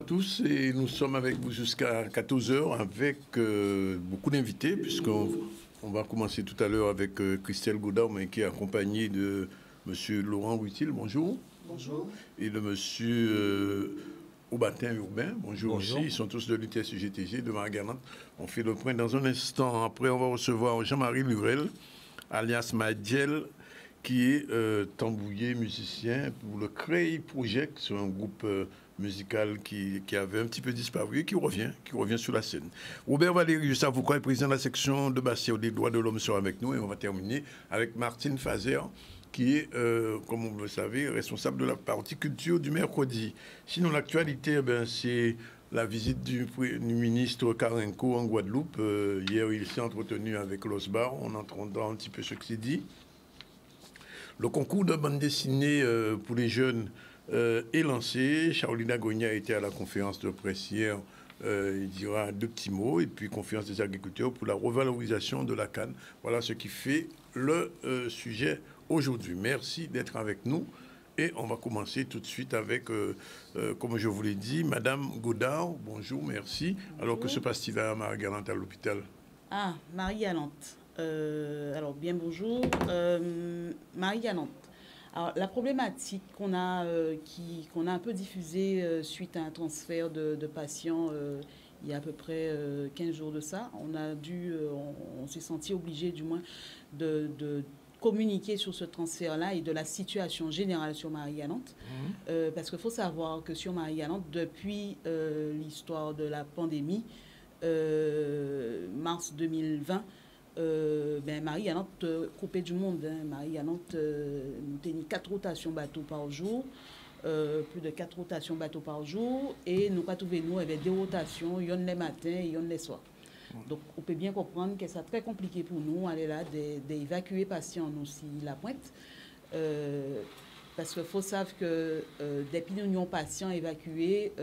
tous et nous sommes avec vous jusqu'à 14 heures avec beaucoup d'invités puisqu'on va commencer tout à l'heure avec Christelle Godard mais qui est accompagnée de monsieur Laurent Wittil, bonjour. Bonjour. Et de monsieur Aubatin Urbain, bonjour aussi. Ils sont tous de l'UTS-UGTG de Marie-Galante. On fait le point dans un instant. Après, on va recevoir Jean-Marie Lurel, alias Madiel, qui est tambouillé musicien pour le Créi Project, c'est un groupe musical qui avait un petit peu disparu et qui revient sur la scène. Robert Valéry Justavoukwa est président de la section de Bastia des droits de l'homme sera avec nous et on va terminer avec Martine Fazer qui est, comme vous le savez, responsable de la partie culture du mercredi. Sinon, l'actualité, c'est la visite du ministre Karenko en Guadeloupe. Hier, il s'est entretenu avec l'OSBAR, on entendra un petit peu ce qu'il s'est dit. Le concours de bande dessinée pour les jeunes est lancé. Charolina Gogna a été à la conférence de presse hier. Il dira deux petits mots. Et puis, conférence des agriculteurs pour la revalorisation de la canne. Voilà ce qui fait le sujet aujourd'hui. Merci d'être avec nous. Et on va commencer tout de suite avec, comme je vous l'ai dit, Madame Godard. Bonjour, merci. Bonjour. Alors, que se passe-t-il à Marie-Galante à l'hôpital? Ah, Marie-Galante. Alors, bien bonjour. Marie-Galante. Alors, la problématique qu'on a un peu diffusée suite à un transfert de patients il y a à peu près 15 jours de ça, on s'est senti obligé du moins de communiquer sur ce transfert-là et de la situation générale sur Marie-Galante. Parce qu'il faut savoir que sur Marie-Galante, depuis l'histoire de la pandémie, mars 2020, Marie-Galante coupée du monde. Marie-Galante nous tenait 4 rotations bateaux par jour, plus de 4 rotations bateaux par jour, et nous pas trouvé nous avec 2 rotations, une les matins et une les soirs. Donc on peut bien comprendre que c'est très compliqué pour nous aller là d'évacuer patients aussi la pointe, parce qu'il faut savoir que depuis nous avons patients évacués,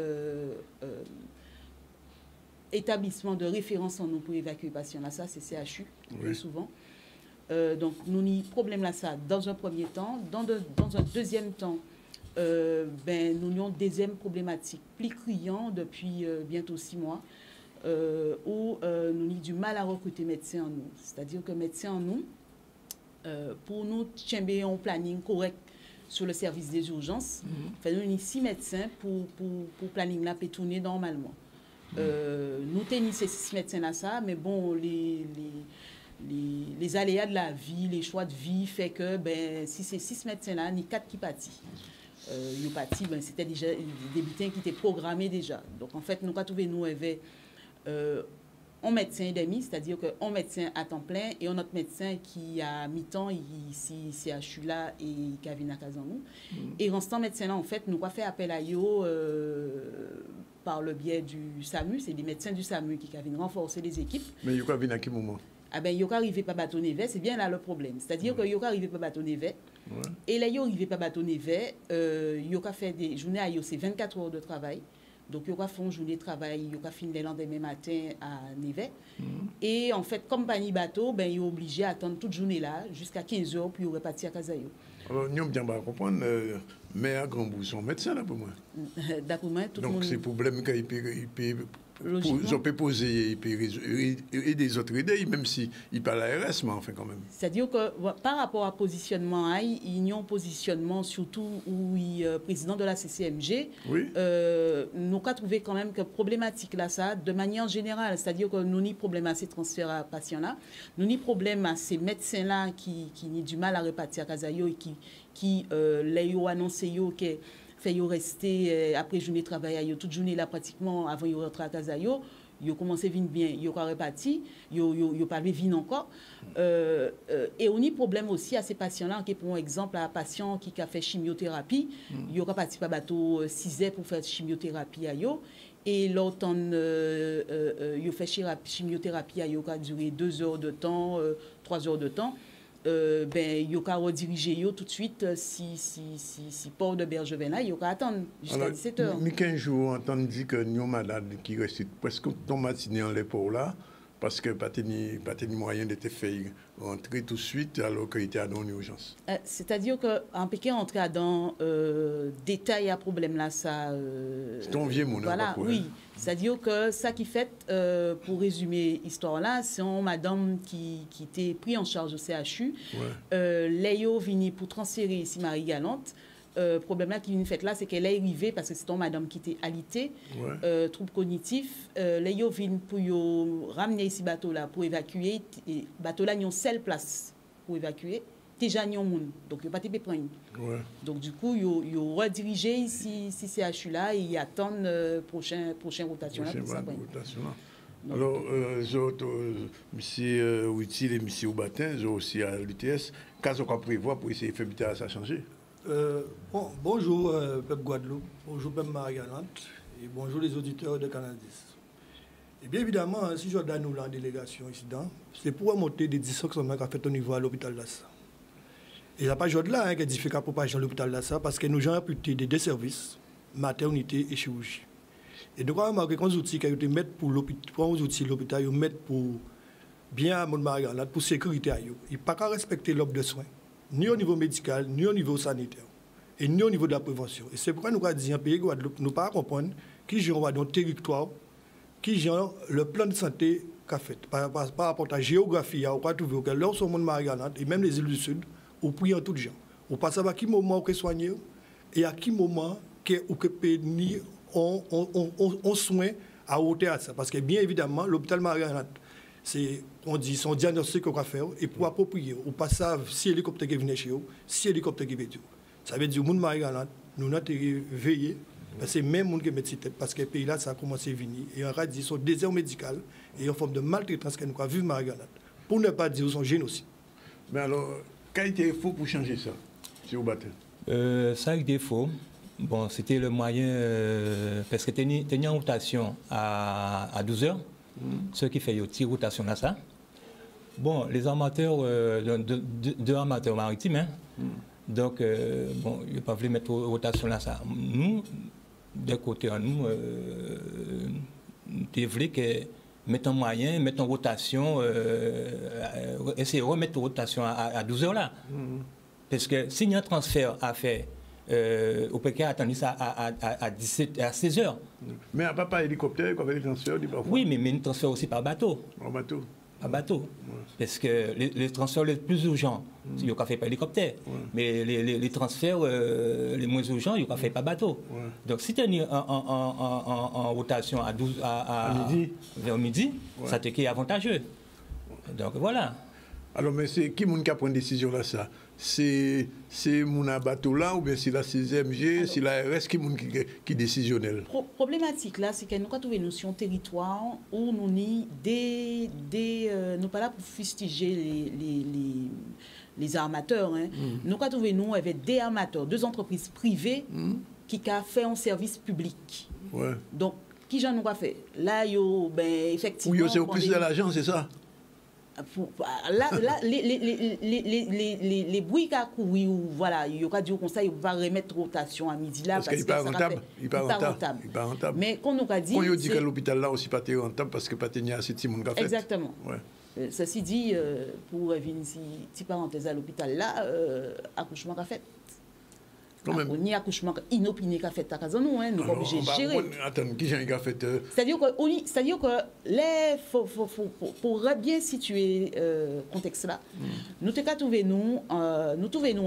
établissement de référence en nous pour évacuer les patients là, ça c'est CHU, oui. Souvent. Donc nous avons problème là ça dans un premier temps. Dans un deuxième temps, nous avons deuxième problématique plus criant depuis bientôt 6 mois, où nous avons du mal à recruter médecins en nous. C'est-à-dire que médecins en nous, pour nous tchéber un planning correct sur le service des urgences, nous avons 6 médecins pour planning là peut tourner normalement. Nous tenons ces 6 médecins là ça, mais bon, les aléas de la vie, les choix de vie fait que si ces 6 médecins là, ni 4 qui pâtissent. C'était déjà des bulletins qui étaient programmés déjà. Donc en fait, nous avons trouvé nous avait un médecin et demi, c'est-à-dire qu'un médecin à temps plein et un autre médecin qui a mi-temps ici CHU là et qui a venu à Casanou. Et en ce temps médecin là, en fait, nous avons fait appel à eux par le biais du SAMU, c'est des médecins du SAMU qui viennent renforcer les équipes. Mais ils ont à quel moment? Ah ben, ils n'ont arrivé pas bâtonner vert, c'est bien là le problème. C'est-à-dire qu'ils n'ont arrivé pas bâtonner vert. Et là, ils n'ont arrivé pas bâtonner vert. Ils ont fait des journées à eux, c'est 24 heures de travail. Donc, ils ont fait une journée de travail, ils ont fini le lendemain matin à Névet. Et en fait, compagnie bateau, ils sont obligés à attendre toute journée là, jusqu'à 15 heures, puis ils repartir à Casayo. Alors, nous, on va comprendre, mais à Grand-Bourg, sont médecins là pour moi. D'après moi, tout le monde. Donc, c'est problème qu'ils peuvent poser et des autres idées, même s'ils parlent à l'ARS, mais enfin quand même. C'est-à-dire que par rapport à positionnement, il y a un positionnement surtout où il président de la CCMG, oui. Nous avons trouvé quand même que problématique là ça, de manière générale, c'est-à-dire que nous avons problème à ces transferts à patients là, nous avons problème à ces médecins là qui ont du mal à repartir à Casayo et qui ont annoncé que fait rester après journée de travail toute journée là pratiquement avant de rentrer à Casayo, ils ont commencé à venir bien, ils ont reparti, ils n'ont pas venir encore. Et on a problème aussi à ces patients-là, qui pour exemple, un patient qui a fait chimiothérapie, ils ont reparti par bateau 6 heures pour faire chimiothérapie à eux. Et l'autre, ils ont fait chimiothérapie à eux qui a duré 2 heures de temps, 3 heures de temps. Il a redirigé tout de suite si Port de Bergevin là, il a attendre jusqu'à 17h. Mais 15 jours, on entend dire que nous malades qui restent presque tout matinée en l'épaule là, parce que pas de moyen d'être fait rentrer tout de suite alors qu'il était dans une urgence. C'est-à-dire qu'en Pékin, entrer dans détail à problème là, ça... c'est ton vieux mon. Voilà, oui. C'est-à-dire que ça qui fait, pour résumer l'histoire là, c'est une madame qui était prise en charge au CHU. Léo vini pour transférer ici Marie-Galante. Problème là qui vient fait là, c'est qu'elle est arrivée parce que c'est une madame qui était alitée, trouble cognitif. Léo vient pour ramener ici bateau là pour évacuer. Bateau là, il y a une seule place pour évacuer. Déjà, il y a un monde, donc il n'y a pas de prendre. Donc du coup, il y a redirigé ici CHU là et il attend prochaine rotation là pour ça. Alors, monsieur Outil et monsieur Oubatin, j'ai aussi à l'UTS, qu'est-ce qu'on prévoit pour essayer de faire ça changer? Bonjour, peuple Guadeloupe, bonjour, peuple Marie-Galante, et bonjour les auditeurs de Canal 10. Et bien évidemment, si je donne nous en délégation ici, c'est pour monter des dysfonctionnements qu'a fait au niveau de l'hôpital Lassa. Et il n'y a pas de là qui est difficile pour pas l'hôpital Lassa parce que nous avons amputé des deux services, maternité et chirurgie. Et nous avons remarqué qu'on outils qui ont été mis pour l'hôpital, ils mettent pour bien à mon Marie-Galante, pour sécurité. Ils ne peuvent pas respecter l'offre de soins, ni au niveau médical, ni au niveau sanitaire, et ni au niveau de la prévention. Et c'est pourquoi nous avons dit en pays Guadeloupe, nous ne pouvons pas comprendre qui gère dans le territoire, qui gère le plan de santé qu'a fait. Par rapport à la géographie, on peut trouver que là, sur le monde Marie-Galante, et même les îles du Sud, on prie en tout gens. On ne peut pas savoir à quel moment on peut soigner et à quel moment on peut ni on soin à hauteur à ça. Parce que bien évidemment, l'hôpital Marie-Galante, on dit son diagnostic qu'on va faire et pour approprier. On ne pas savoir si l'hélicoptère qui vient chez eux, si l'hélicoptère qui vient chez eux. Ça veut dire que le monde Marie-Galante, nous avons veillé. C'est même monde qui met ses têtes parce que le pays là, ça a commencé à venir. Et on a dit son désert médical et en forme de maltraitance que nous avons vu Marie-Galante. Pour ne pas dire son génocide. Mais alors, quel était défaut pour changer ça, si vous battez? Ça a eu défaut. Bon, c'était le moyen, parce que tenir en rotation à 12 heures, ce qui fait une petite rotation là, ça. Bon, les amateurs, deux amateurs maritimes, hein, donc, bon, ils ne peuvent pas mettre rotation là, ça. Nous, d'un côté, nous voulons que mettre en moyen, mettre en rotation, essayer de remettre en rotation à 12 heures là. Parce que s'il y a un transfert à faire, au peut attendre ça à 16 heures. Mais à pas hélicoptère, quand les transferts, oui, mais un transfert aussi par bateau. Par bateau. Par bateau. Parce que les transferts les plus urgents, il n'y a qu'à faire par hélicoptère. Mais les transferts les moins urgents, il n'y a qu'à faire par bateau. Donc si tu es en rotation à 12 vers midi, ça te est avantageux. Donc voilà. Alors, mais c'est qui qui a pris une décision là, ça? C'est mon bateau là ou bien c'est la CSMG, c'est la RS qui est décisionnel? Problématique là, c'est que nous avons trouvé une notion territoire où nous n'y nous pas là pour fustiger les armateurs. Hein. Nous avons trouvé nous avec des armateurs, deux entreprises privées qui ont fait un service public. Donc, qui j'en ai fait? Là, effectivement. Oui, c'est au plus de l'agence, c'est ça? Là, les bruits qu'a couru, voilà, il y aura dit comme ça, il va remettre rotation à midi là. Parce qu'il n'est pas rentable. Il n'est pas rentable. Mais qu'on nous a dit. Quand il dit que l'hôpital là aussi pas rentable parce que pas tenir assez de monde qu'a fait. Exactement. Ceci dit, pour venir si petite parenthèse à l'hôpital là, accouchement qu'a fait. Ni accouchement inopiné qu'a fait à Kazanou, nous sommes obligés de gérer. Attends, qui a fait? C'est-à-dire que pour bien situer le contexte là, nous trouvons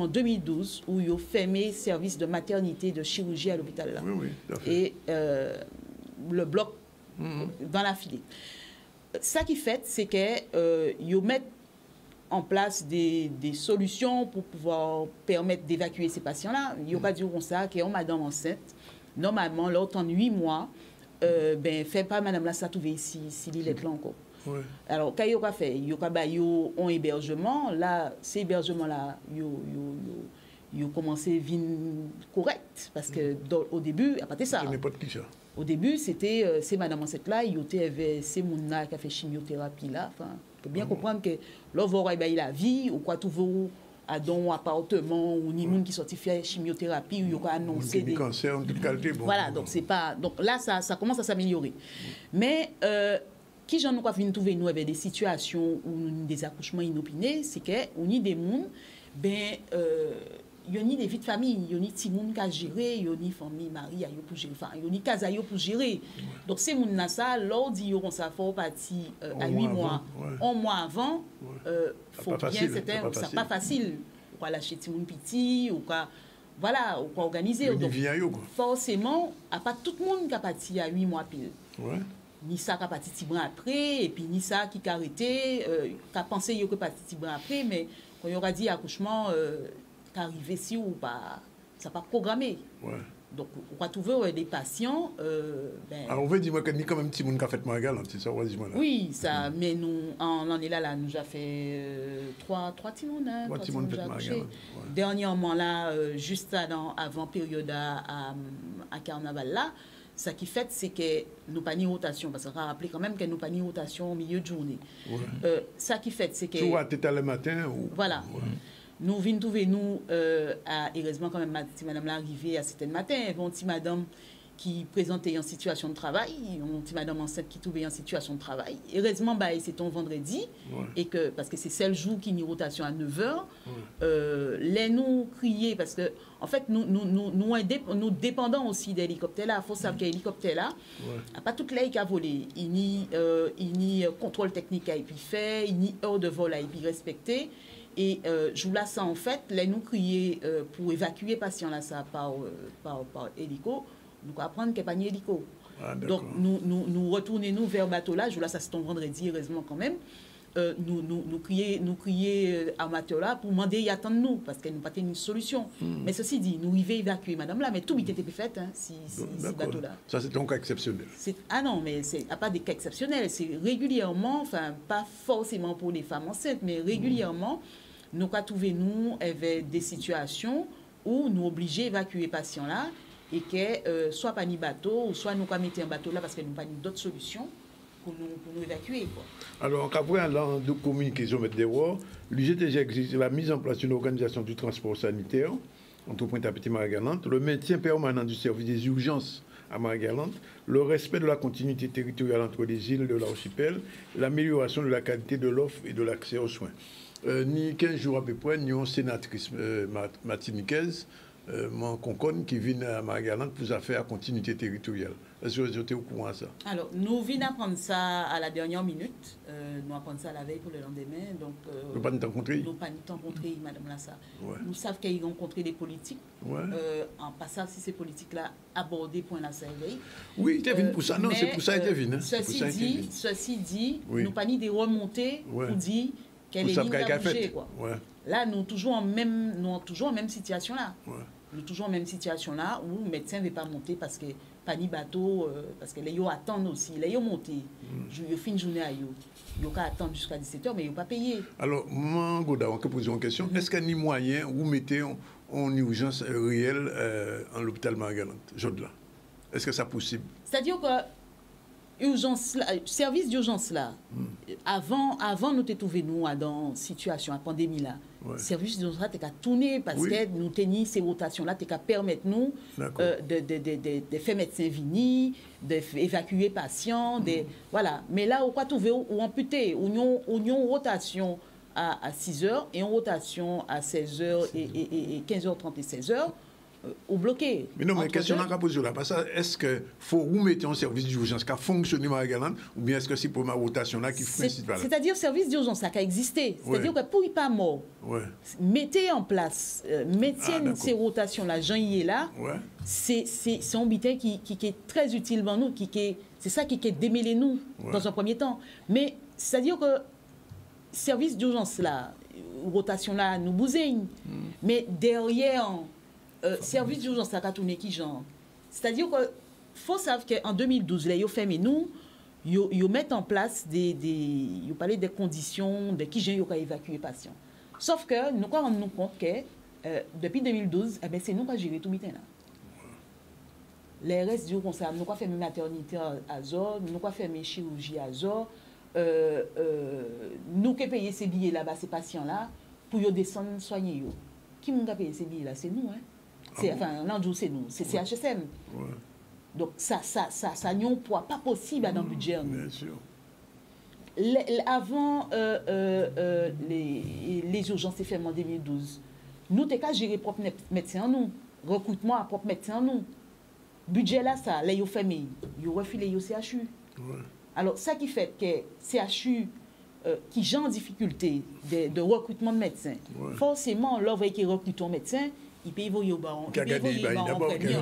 en 2012 où ils ont fermé service de maternité et de chirurgie à l'hôpital là. Oui, et le bloc dans la filée. Ça qui fait, c'est qu'ils mettent en place des solutions pour pouvoir permettre d'évacuer ces patients-là. Il n'y a pas dit comme ça, qu'il y a une madame enceinte. Normalement, là, autant de 8 mois, fait pas madame là, ça trouver ici, il est là encore. Alors, qu'est-ce qu'il a fait? Il y a un hébergement. Là, ces hébergements-là, ils ont commencé à venir correct. Parce que au début, à part ça. Au début, c'était ces madame enceinte là, il y avait ces gens qui ont fait chimiothérapie là. Enfin, on peut bien comprendre que l'envoi il la vie, ou quoi tout vaut à don appartement, ou ni monde qui sorti faire chimiothérapie, ou il y a annoncé des cancers de qualité. Voilà, donc c'est pas. Donc là, ça commence à s'améliorer. Mais qui j'en nous venir trouver nous avec des situations où des accouchements inopinés, c'est que on y des monde ben il y a ni des vies de famille, il y a ni petit monde qui a géré, il y a ni famille mari ayo pour gérer, enfin il y a ni casa ayo pour gérer. Donc c'est monde là ça lors dit on ça faut partir à 8 mois, un mois avant faut bien c'était ça pas facile. Ou quoi lâcher petit monde petit ou quoi voilà, ou quoi organiser. Donc forcément, à pas tout le monde qui a parti à 8 mois pile. Ni ça qui a parti petit bras après et puis ni ça qui a arrêté qui a pensé qu'il a parti petit bras après mais quand il aura dit accouchement arrivé si ou pas ça pas programmé donc on va trouver des patients alors on veut dire que ni quand même petit monde qui a fait Marie-Galante c'est ça oui ça mais nous en année là nous a fait trois petits monde dernièrement là juste avant période à carnaval là ça qui fait c'est que nous pas ni rotation parce qu'on a rappelé quand même que nous pas ni rotation au milieu de journée ça qui fait c'est que tu vois t'es le matin ou voilà nous venons trouver nous heureusement quand même madame l'arrivée à certains matins une petite madame qui présentait en situation de travail une petite madame enceinte qui trouvait en situation de travail heureusement bah c'est un vendredi et que parce que c'est celle jour qui n'y rotation à 9h les nous crier parce que en fait nous dépendons aussi d'hélicoptères là faut savoir que l'hélicoptère là pas toute l'air qui a volé il n'y contrôle technique à et puis fait il n'y heure de vol à et puis respecter. Et je vous laisse ça en fait, là nous crier pour évacuer patient là ça par hélico, nous apprendre qu'il n'y a pas ni hélico. Donc nous retournons vers le bateau là, je vous laisse ça c'est ton vendredi heureusement quand même. Nous crier amateur là pour demander y attendre nous parce qu'elle nous pas une solution. Mais ceci dit, nous arrivons évacuer madame là, mais tout était fait si bateau là. Ça c'est un cas exceptionnel. Ah non, mais c'est pas des cas exceptionnels, c'est régulièrement, enfin pas forcément pour les femmes enceintes, mais régulièrement nous avons trouvé nous avec des situations où nous obligés d'évacuer les patients là et que soit pas ni bateau ou soit nous avons mis un bateau là parce que nous n'avons pas d'autres solutions pour nous évacuer quoi. Alors après l'an de communication avec des rois, l'UGTG exige la mise en place d'une organisation du transport sanitaire entre Pointe-à-Pitre et Marie-Galante, le maintien permanent du service des urgences à Marie-Galante, le respect de la continuité territoriale entre les îles de l'archipel, l'amélioration de la qualité de l'offre et de l'accès aux soins. Ni 15 jours à peu près, nous avons une sénatrice martiniquaise, Concon, qui vient à Marie-Galante pour faire continuité territoriale. Est-ce que vous êtes au courant de ça? Alors, nous venons apprendre ça à la dernière minute. Nous apprenons ça la veille pour le lendemain. Donc, nous pas rencontré. Nous pas rencontré, Madame Lassa. Nous savons qu'ils ont rencontré des politiques. En passant, si ces politiques-là abordé point la veille. Oui, il venu pour ça. Non, c'est pour ça qu'il est venu. Ceci dit, nous pas ni des remontées pour dire qu'elle est bougée. Là, nous toujours en même situation là. Nous toujours en même situation là où le médecin ne veut pas monter parce que pas ni bateau, parce que les yo attendent aussi, les yo monter. Yo fin de journée à yo. Yo qu'à attendre jusqu'à 17h mais yo pas payé. Alors, moi Goda, on peut poser une question. Est-ce qu'il y a ni moyen où mettez en urgence réelle en l'hôpital Marie-Galante, Jodla? Est-ce que c'est possible? C'est-à-dire que urgence là, service d'urgence là, avant nous te trouvé nous dans situation à pandémie là. Service d'urgence là t'es qu'à tourner parce que nous tenir ces rotations là t'es qu'à permettre nous de faire médecin vini, d'évacuer patients, voilà. Mais là on quoi trouver ou amputé, on rotation à 6h et on rotation à 16h et 15h30 et 16h. Ou bloqué. Mais non, mais la question n'a posée là. Parce que est-ce qu'il faut remettre un service d'urgence qui a fonctionné Marie-Galante ou bien est-ce que c'est pour ma rotation là qui principale? C'est-à-dire service d'urgence là qui a existé. C'est-à-dire que pour y pas mort, mettez en place, mettez ces rotations là, Jean y est là. C'est un bitin qui est très utile pour nous, c'est ça qui est démêlé nous dans un premier temps. Mais c'est-à-dire que service d'urgence là, rotation là, nous bouseigne. Mais derrière service d'urgence, ça a tourné qui genre? C'est-à-dire qu'il faut savoir qu'en 2012, les fermé nous, ils mettent en place ils parlaient des conditions de qui j'ai évacuer les patients. Sauf que nous nous rendons compte que depuis 2012, c'est nous qui avons géré tout le temps là. Les restes du conseil, nous avons fait mes maternité à Zor, nous avons fait mes chirurgies à Zor, nous avons payé ces billets là-bas, ces patients-là, pour qu'ils descendent soigner. Qui nous a payé ces billets là? C'est nous, hein? Enfin, l'enjeu, c'est nous, c'est CHSM. Donc, ça n'a un poids pas possible dans le budget. Bien sûr. avant les urgences FM en 2012, nous t'es qu'à gérer propre médecin nous, recrutement à propre médecin nous. Budget là, ça, là, ils ont fermé, ils ont refilé au CHU. Ouais. Alors, ça qui fait que CHU, qui j'ai en difficulté de recrutement de médecins, forcément, là, vous voyez qu'ils recrutent un médecin, il peut évoluer au baron. Il peut évoluer au baron premier.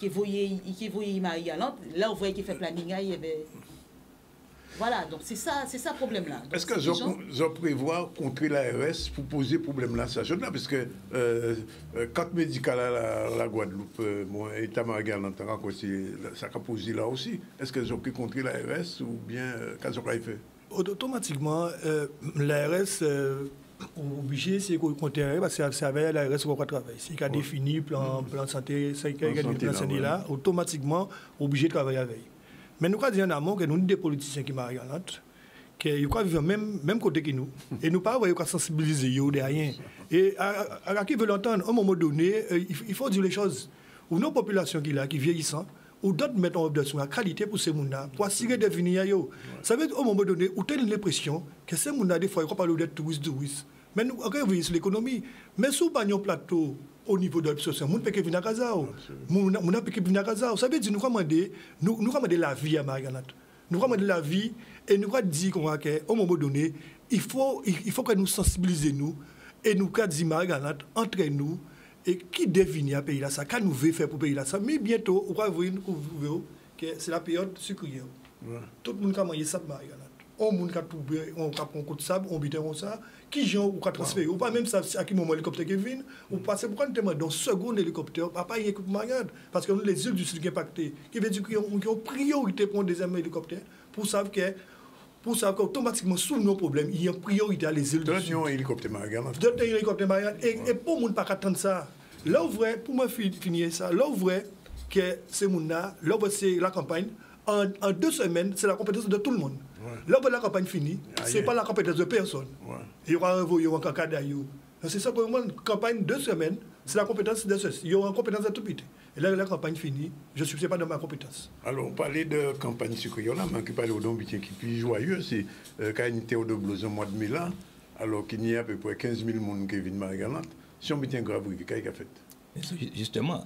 Il peut évoluer Marie-Galante. Là, vous voyez qu'il fait planning. Voilà, donc c'est ça le problème-là. Est-ce que je prévois contrer l'ARS pour poser problème là, ça là, parce que quand médical à la Guadeloupe, mon état Marie-Galante, ça a posé là aussi. Est-ce que je peux contrer l'ARS ou bien qu'est-ce qu'on a fait? Automatiquement, l'ARS obligé, c'est qu'on continue parce que c'est avec l'ARS qu'on travaille. Si on a défini plan de santé, c'est qu'il y a plan de santé là, automatiquement, obligé de travailler avec. Mais nous avons dit en amont que nous sommes des politiciens qui marient galantes, qui vivent même côté que nous. Et nous ne pouvons pas sensibiliser derrière. Et à qui veut l'entendre, à un moment donné, il faut dire les choses. Ou nos populations qui vieillissent, ou d'autres mettent en œuvre la qualité pour ces gens-là, pour assurer des vignes. Ça veut dire, au moment donné, où tu as l'impression que ces gens-là, des fois, ils ne parlent pas de touristes. Mais nous, on veut sur l'économie. Mais si on a un plateau au niveau de l'obsession, nous ne pouvons pas venir à Casa. Nous ne pouvons pas venir à Casa. Ça veut dire, nous commandons la vie à Marie-Galante. Nous commandons la vie et nous disons qu'au moment donné, il faut que nous sensibilisions et nous disons Marie-Galante entre nous. Et qui devine à pays là ça, qu'est-ce nous veut faire pour pays là ça, mais bientôt, on va voir que c'est la période sucrière. Tout le monde a mangé ça de Marie-Galante. On a trouvé, on a un coup de sable, on bite comme ça, qui gens ou a transféré, ou pas même ça à quel moment l'hélicoptère qui vient, ou passer pourquoi nous demandons dans second hélicoptère, pas y équipe Marie-Galante, parce que les îles du Sud qui sont impactées, qui veut dire qu'ils ont priorité pour un deuxième hélicoptère, pour savoir qu'automatiquement, sous nos problèmes, il y a une priorité à les îles du Sud. Un hélicoptère Marie-Galante. Et pour le monde pas attendre ça. Là où vrai, pour moi finir ça, là où vrai que ces gens-là, là où c'est la campagne, en 2 semaines, c'est la compétence de tout le monde. Là où la campagne finit, ce n'est pas la compétence de personne. Il y aura un cancada. C'est ça pour moi, campagne 2 semaines, c'est la compétence de ceux-ci. Il y aura une compétence de tout petit. Et là, la campagne finie, je ne suis pas dans ma compétence. Alors, on parlait de campagne sucrière, mais qui parlait au don qui est plus joyeux, c'est quand il était au double au mois de mai, alors qu'il y a à peu près 15 000 personnes qui viennent de Marie-Galante. Si on met un grave qu'est-ce qu'il a fait?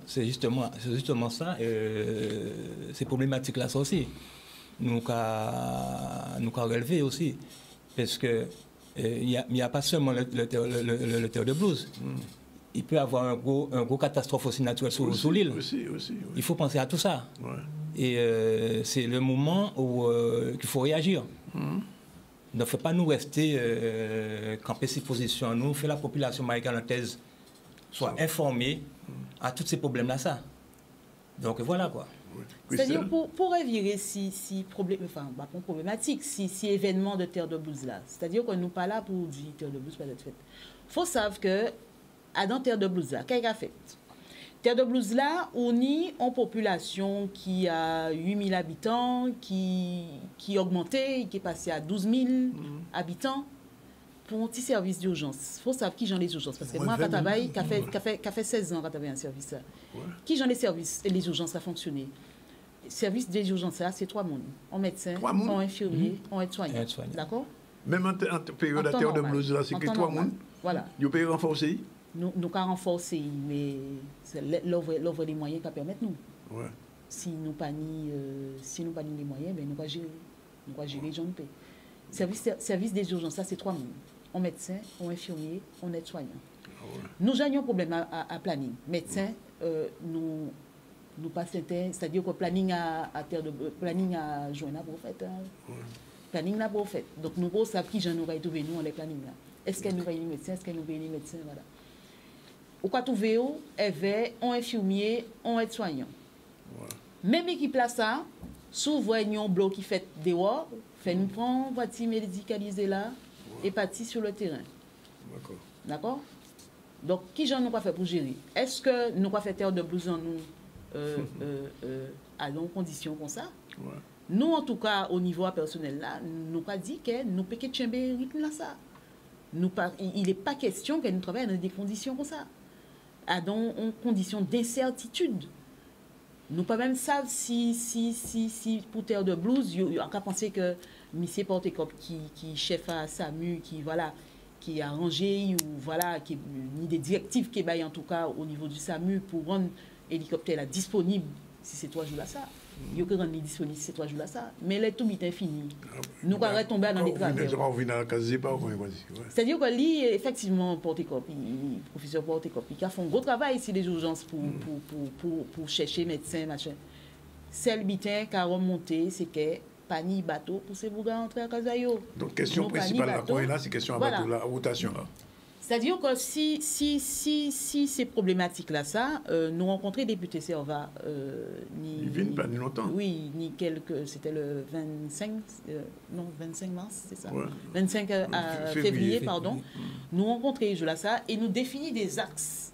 C'est justement ça, ces problématiques-là aussi. Nous avons relevé aussi. Parce que il n'y a pas seulement le terre de blues. Il peut y avoir un gros catastrophe aussi naturelle sur l'île. Aussi. Il faut penser à tout ça. Et c'est le moment où qu'il faut réagir. Il ne faut pas nous rester camper ces positions. Nous, fait la population marie-galantaise soit informée à tous ces problèmes-là. Ça. Donc voilà quoi. C'est-à-dire pour revirer problématique, si événement de terre de blues là, c'est-à-dire qu'on nous pas là pour dire terre de blues pas être faite. Il faut savoir que dans terre de blues là, qu'est-ce qu'il a fait? Terre de blues là, on y une population qui a 8 000 habitants, qui a augmenté, qui est passé à 12 000 habitants pour un petit service d'urgence. Il faut savoir qui j'en ai les urgences. Parce que moi, quand travaille, qui a fait 16 ans quand j'avais un service là. Qui j'en ai services et les urgences a fonctionné. Le service des urgences là, c'est 3 personnes. Un médecin, un infirmier, un aide-soignant. D'accord? Même en période de terre de blues là, c'est que 3 personnes. Voilà. Vous pouvez renforcer? Nous avons renforcé, mais c'est l'offre des moyens qui permettent nous. Si nous pas ni les moyens, ben nous va gérer John P. Service des urgences, ça c'est 3 personnes. Un médecin, un infirmier, un aide-soignant. Nous avons un problème à planning. Médecin, nous pas certains, c'est-à-dire que planning à joindre pour fait. Planning là pour fait. Donc nous savons qui j'en aurait trouvé nous en les planning là. Est-ce qu'elle nous va les médecins, est-ce qu'elle nous va les médecins, voilà. Ou quoi trouver où avait un infirmier, un aide-soignant. Même équipe là ça, souvent un bloc qui fait dehors, fait nous prendre voiture médicalisée là et partir sur le terrain. D'accord? Donc qui j'en nous pas fait pour gérer? Est-ce que nous pas fait terre de blues en nous à longues conditions comme ça? Nous en tout cas au niveau personnel là, nous pas dit que nous peut que tchember rythme là ça. Il n'est pas question que nous travaillions dans des conditions comme ça, dans une condition d'incertitude. Nous pas même savent si pour Terre de Blues, on a pensé que Monsieur Porte-Cop qui chef à SAMU, qui a arrangé, ou voilà, qui ni des directives qui baillent en tout cas au niveau du SAMU pour rendre l'hélicoptère là disponible si c'est 3 jours là ça. Il y a que rendre disponible si c'est 3 jours là ça. Mais les tout est fini. Nous quand tomber dans les travers. C'est-à-dire que lui effectivement Porte-Cop, professeur Porte-Cop, il a fait un gros travail ici des urgences pour chercher médecins machin. Celle bitin qui a remonté c'est que pas ni bateau pour ces bougas entrer à Kazayo. Donc question principale là c'est question à bateau la rotation là. C'est-à-dire que si ces problématiques-là, ça, nous rencontrons des députés Serva, ils viennent pas ni longtemps. Oui, ni quelques, c'était le 25 mars, c'est ça, ouais. 25 février, pardon. Nous rencontrons ça et nous définissons des axes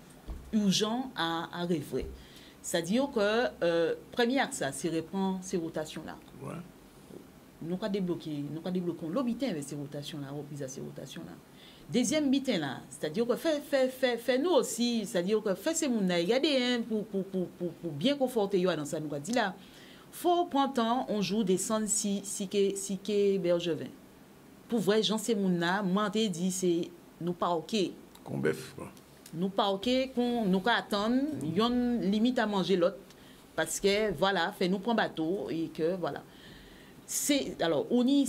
urgents à réfléchir. C'est-à-dire que premier axe, c'est reprendre ces rotations-là. Ouais. Nous avons débloqué l'obité avec ces rotations-là, reprise à ces rotations-là. Deuxième bitin là, c'est-à-dire que fait nous aussi, c'est-à-dire que fait ces moun là, regardez pour bien conforter yo dans ça nous a dit là. Faut prendre temps, on joue descendre si que Bergevin. Pour vrai, Jean ces moun là, moi t'ai dit c'est nous pas OK. Combef quoi. Nous pas OK qu'on nous attendre, yon limite à manger l'autre parce que voilà, fait nous prend bateau et que voilà. C'est alors on y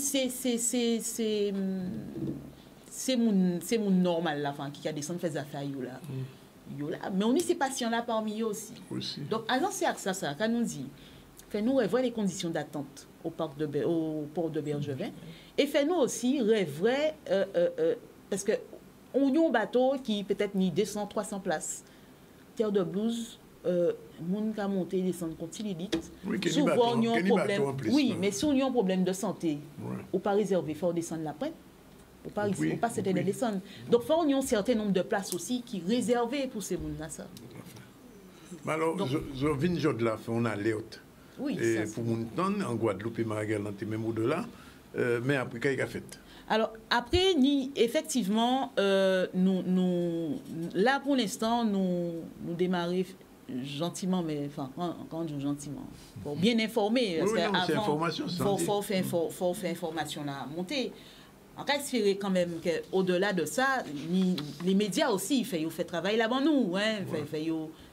c'est mon normal là qui a descendu faire affaires là mais on est ces patients là parmi eux aussi. Donc alors c'est ça quand nous dit fait nous revoir les conditions d'attente au port de Bergevin et fait nous aussi revoir parce que on y a un bateau qui peut-être ni 200 300 places Terre de Blues moun ka monter descendre continue souvent on a un problème mais si on a un problème de santé ou pas réservé faut descendre la prenne. Ou pas c'était les descendre. Donc, il faut qu'il y ait un certain nombre de places aussi qui sont réservées pour ces gens-là. Alors, je viens de là, on a alerte. Oui, et pour mon temps, en Guadeloupe et Marie-Galante, même au-delà, mais après, qu'est-ce qu'il a fait? Alors, après, effectivement, nous, là, pour l'instant, nous démarrons gentiment, mais enfin, quand on dit gentiment, pour bien informer. Parce qu'avant, il faut faire information là, monter. En cas, espérer quand même qu'au-delà de ça, les médias aussi, ils font travail là-bas nous, hein,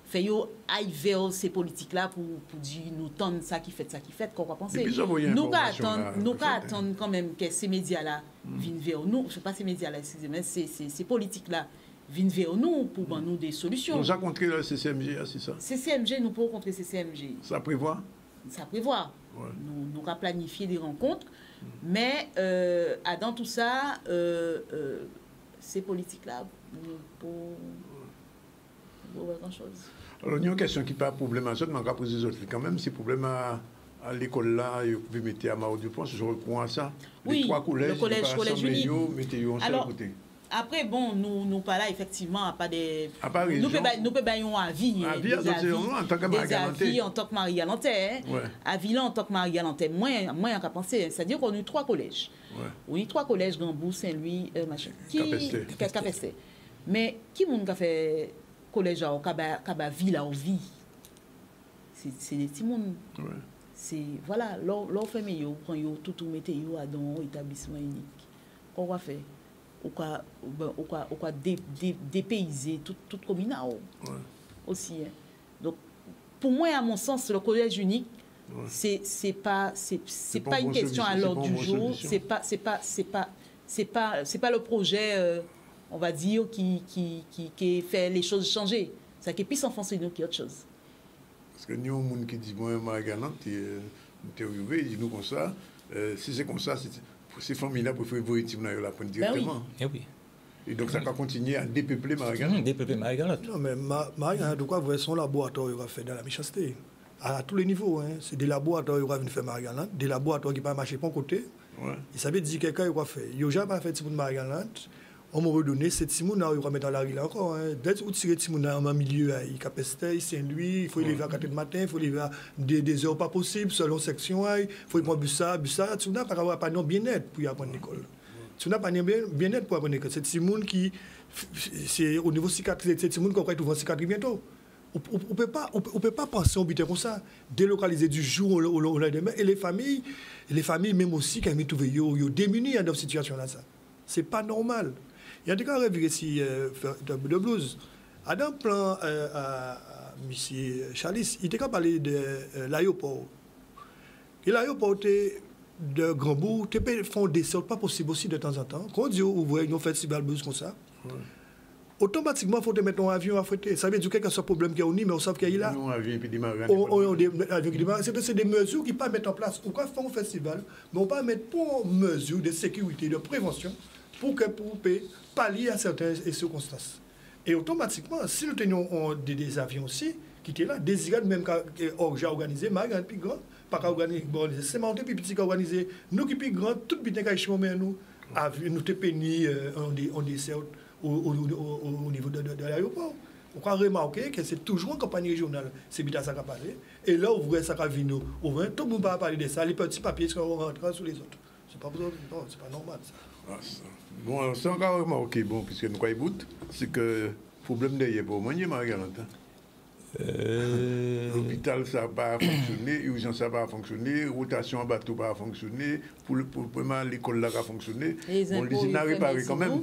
fait aille vers ces politiques-là pour dire nous tendre ça qui fait, qu'on va penser. Nous attendons quand même que ces médias-là viennent vers nous, je sais pas ces médias-là, excusez-moi, ces politiques-là viennent vers nous pour nous des solutions. Nous avons rencontré le CCMG, c'est ça? CCMG, nous pouvons rencontrer CCMG. Ça prévoit? Ça prévoit. Ouais. Nous avons planifié des rencontres. Mais dans tout ça, ces politiques-là, pour grand-chose. Alors, il y a une question qui n'est pas problématique, mais on va poser les autres. Quand même, c'est problème à l'école-là, vous pouvez mettre à Mao-du-Pont, je reprends à ça. Oui, les 3 collèges, le collège unique. Mettez-vous en seul côté. Après, bon, nous pas là, effectivement, à pas des... Nous pouvons bailler un avis. En tant que Marie-Galante. En tant que Marie-Galante. Avis là, en tant que Marie-Galante. Moi, qu'à penser. C'est-à-dire qu'on a eu 3 collèges. On a eu 3 collèges, Gambou, Saint-Louis, machin. Capesté. Mais qui a fait collège à Kaba ville à vie? C'est des petits monde. C'est, voilà, leur famille, quand ils tout mettez à dans établissement unique. Qu'on va faire? Ou quoi dépayser toute commune aussi. Hein. Donc, pour moi, à mon sens, le collège unique, c'est pas une question à l'ordre du jour. C'est pas le projet, on va dire, qui fait les choses changer. C'est qui puisse enfoncer nous qui autre chose. Parce que nous, on qui dit moi, Marie-Galante, il dit nous comme ça. Si c'est comme ça, ces familles-là peuvent évoluer la prendre directement. Oui. Et donc, ça va continuer à dépeupler Marie-Galante. Dépeupler Marie-Galante. Non, mais Marie-Galante, de quoi son laboratoire va faire dans la méchanceté? À tous les niveaux. Hein. C'est des laboratoires qui vont venir faire Marie-Galante, des laboratoires qui ne vont pas marcher pas côté. Ouais. Et ça veut dire que quelqu'un va faire. Il n'y a jamais fait de Marie-Galante. On m'a redonné cette Simone, il va mettre dans la rue encore. Dès que tu tires Simone en milieu, il capeste, Saint-Louis, il faut lever à 4h du matin, il faut lever à des heures pas possibles, selon section, il faut prendre bus ça. Tu n'as pas de bien-être pour apprendre l'école. Tu n'as pas de bien-être pour apprendre l'école. C'est Simone qui, c'est au niveau cicatrice, c'est Simone qui va trouver une cicatrice bientôt. On ne peut pas penser au but comme ça, délocaliser du jour au lendemain. Et les familles même aussi, quand ils trouvent démunis dans cette situation-là. Ce n'est pas normal. Il y a des cas qui ici de blues. À un plan à M. Chalis, il était qu'à parler de l'aéroport. Et l'aéroport de Grand-Bourg, tu peux faire des sortes pas possible aussi de temps en temps. Quand on dit ouvrir un festival blues comme ça, automatiquement, il faut te mettre un avion à fouetter. Ça veut dire quel que soit le problème qu'il y a, mais on sait qu'il y a là. C'est des mesures qui ne peuvent pas mettre en place. On peut faire un festival, mais on peut mettre pour mesures de sécurité, de prévention, pour pallier à certaines circonstances. Et automatiquement, si nous tenions des avions aussi, qui étaient là, désirables même j'ai organisé, Margaret plus grand, pas qu'à organiser, c'est monté puis petit qu'à organiser, nous qui plus grand, tout bien qu'à chemin nous, nous te pénis on dessert au niveau de l'aéroport. On a remarqué que c'est toujours une campagne régionale, c'est bien ça qu'a parlé. Et là, on voit ça qu'a vu nous, tout le monde va parler de ça, les petits papiers qui rentrent sur les autres. C'est pas normal ça. Bon, c'est encore remarqué, bon, puisque nous croyons bout, c'est que le problème d'ailleurs pour moi, Marie-Galante. L'hôpital, ça n'a pas fonctionné, l'urgence, ça n'a pas fonctionné, rotation en bateau, ça n'a pas fonctionné, pour l'école, là, ça a fonctionné. Les impôts, bon, les n'a réparé quand même.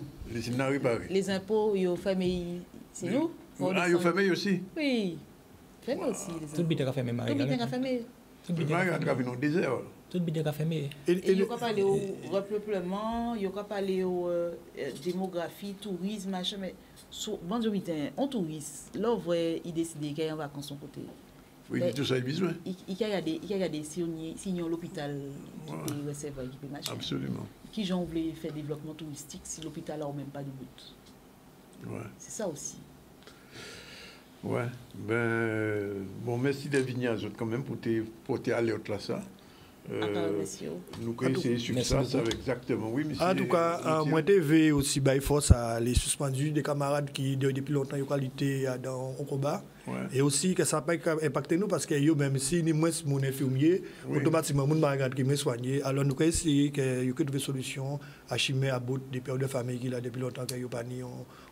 Les impôts, ils ont famille, c'est nous. Ah, ils ont famille aussi? Oui. Famille aussi. Tout le bidé a fermé, Marie-Galante. Tout le bidé a fermé. Marie-Galante a vu dans le désert. Tout le bidé a fermé. Et il n'y a pas parlé au repeuplement, il n'y a pas parlé aux démographie, tourisme, machin, mais on touriste, là, on voit, il décide qu'il y a en vacances son côté. Oui, tout ça est besoin. Il y a des signaux l'hôpital qui peut recevoir, qui peut machin. Absolument. Qui j'en voulais faire développement touristique si l'hôpital n'a même pas de but. Ouais. C'est ça aussi. Ouais. Ben, bon, merci Davinia quand même pour tes alertes là, ça. Nous connaissons sur ça, ça exactement. Oui, monsieur. En tout cas, moi, TV aussi, il faut ça, les suspendus des camarades qui, depuis longtemps, ont qualité dans le combat. Ouais. Et aussi que ça n'a pas impacté nous parce que même si nous sommes infirmiers, automatiquement, nous sommes soignés. Alors, nous avons essayé qu'il y ait des solutions à chimer à bout des pères de famille qui, là, depuis longtemps,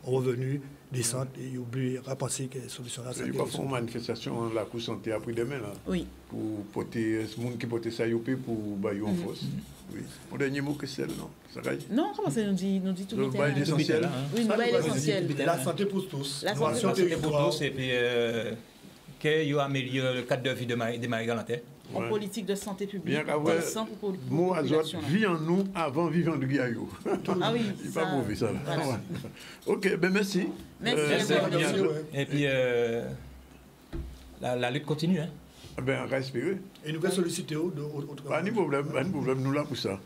ont revenu décente et ils oublient à penser que la solution là. Il y a pas une manifestation la Cour santé après demain là. Oui. Pour porter ce monde qui porte ça pour bailler en force. Oui. Mon dernier mot que c'est non. Ça va? Non, comment ça nous dit tout le bail l'essentiel. Oui, nous bail l'essentiel. La santé pour tous. La santé pour tous et puis qu'il y a amélioré le cadre de vie de Marie-Galante. En politique de santé publique. Bien qu'avoir mot azote vie en nous avant vivant de Guillaume. Ah oui. Il n'est pas mauvais ça. Voilà. Ok, ben merci. Merci. Et puis la lutte continue. Hein. Ben, respirer. Et nous allons solliciter pas de problème, nous là pour ça.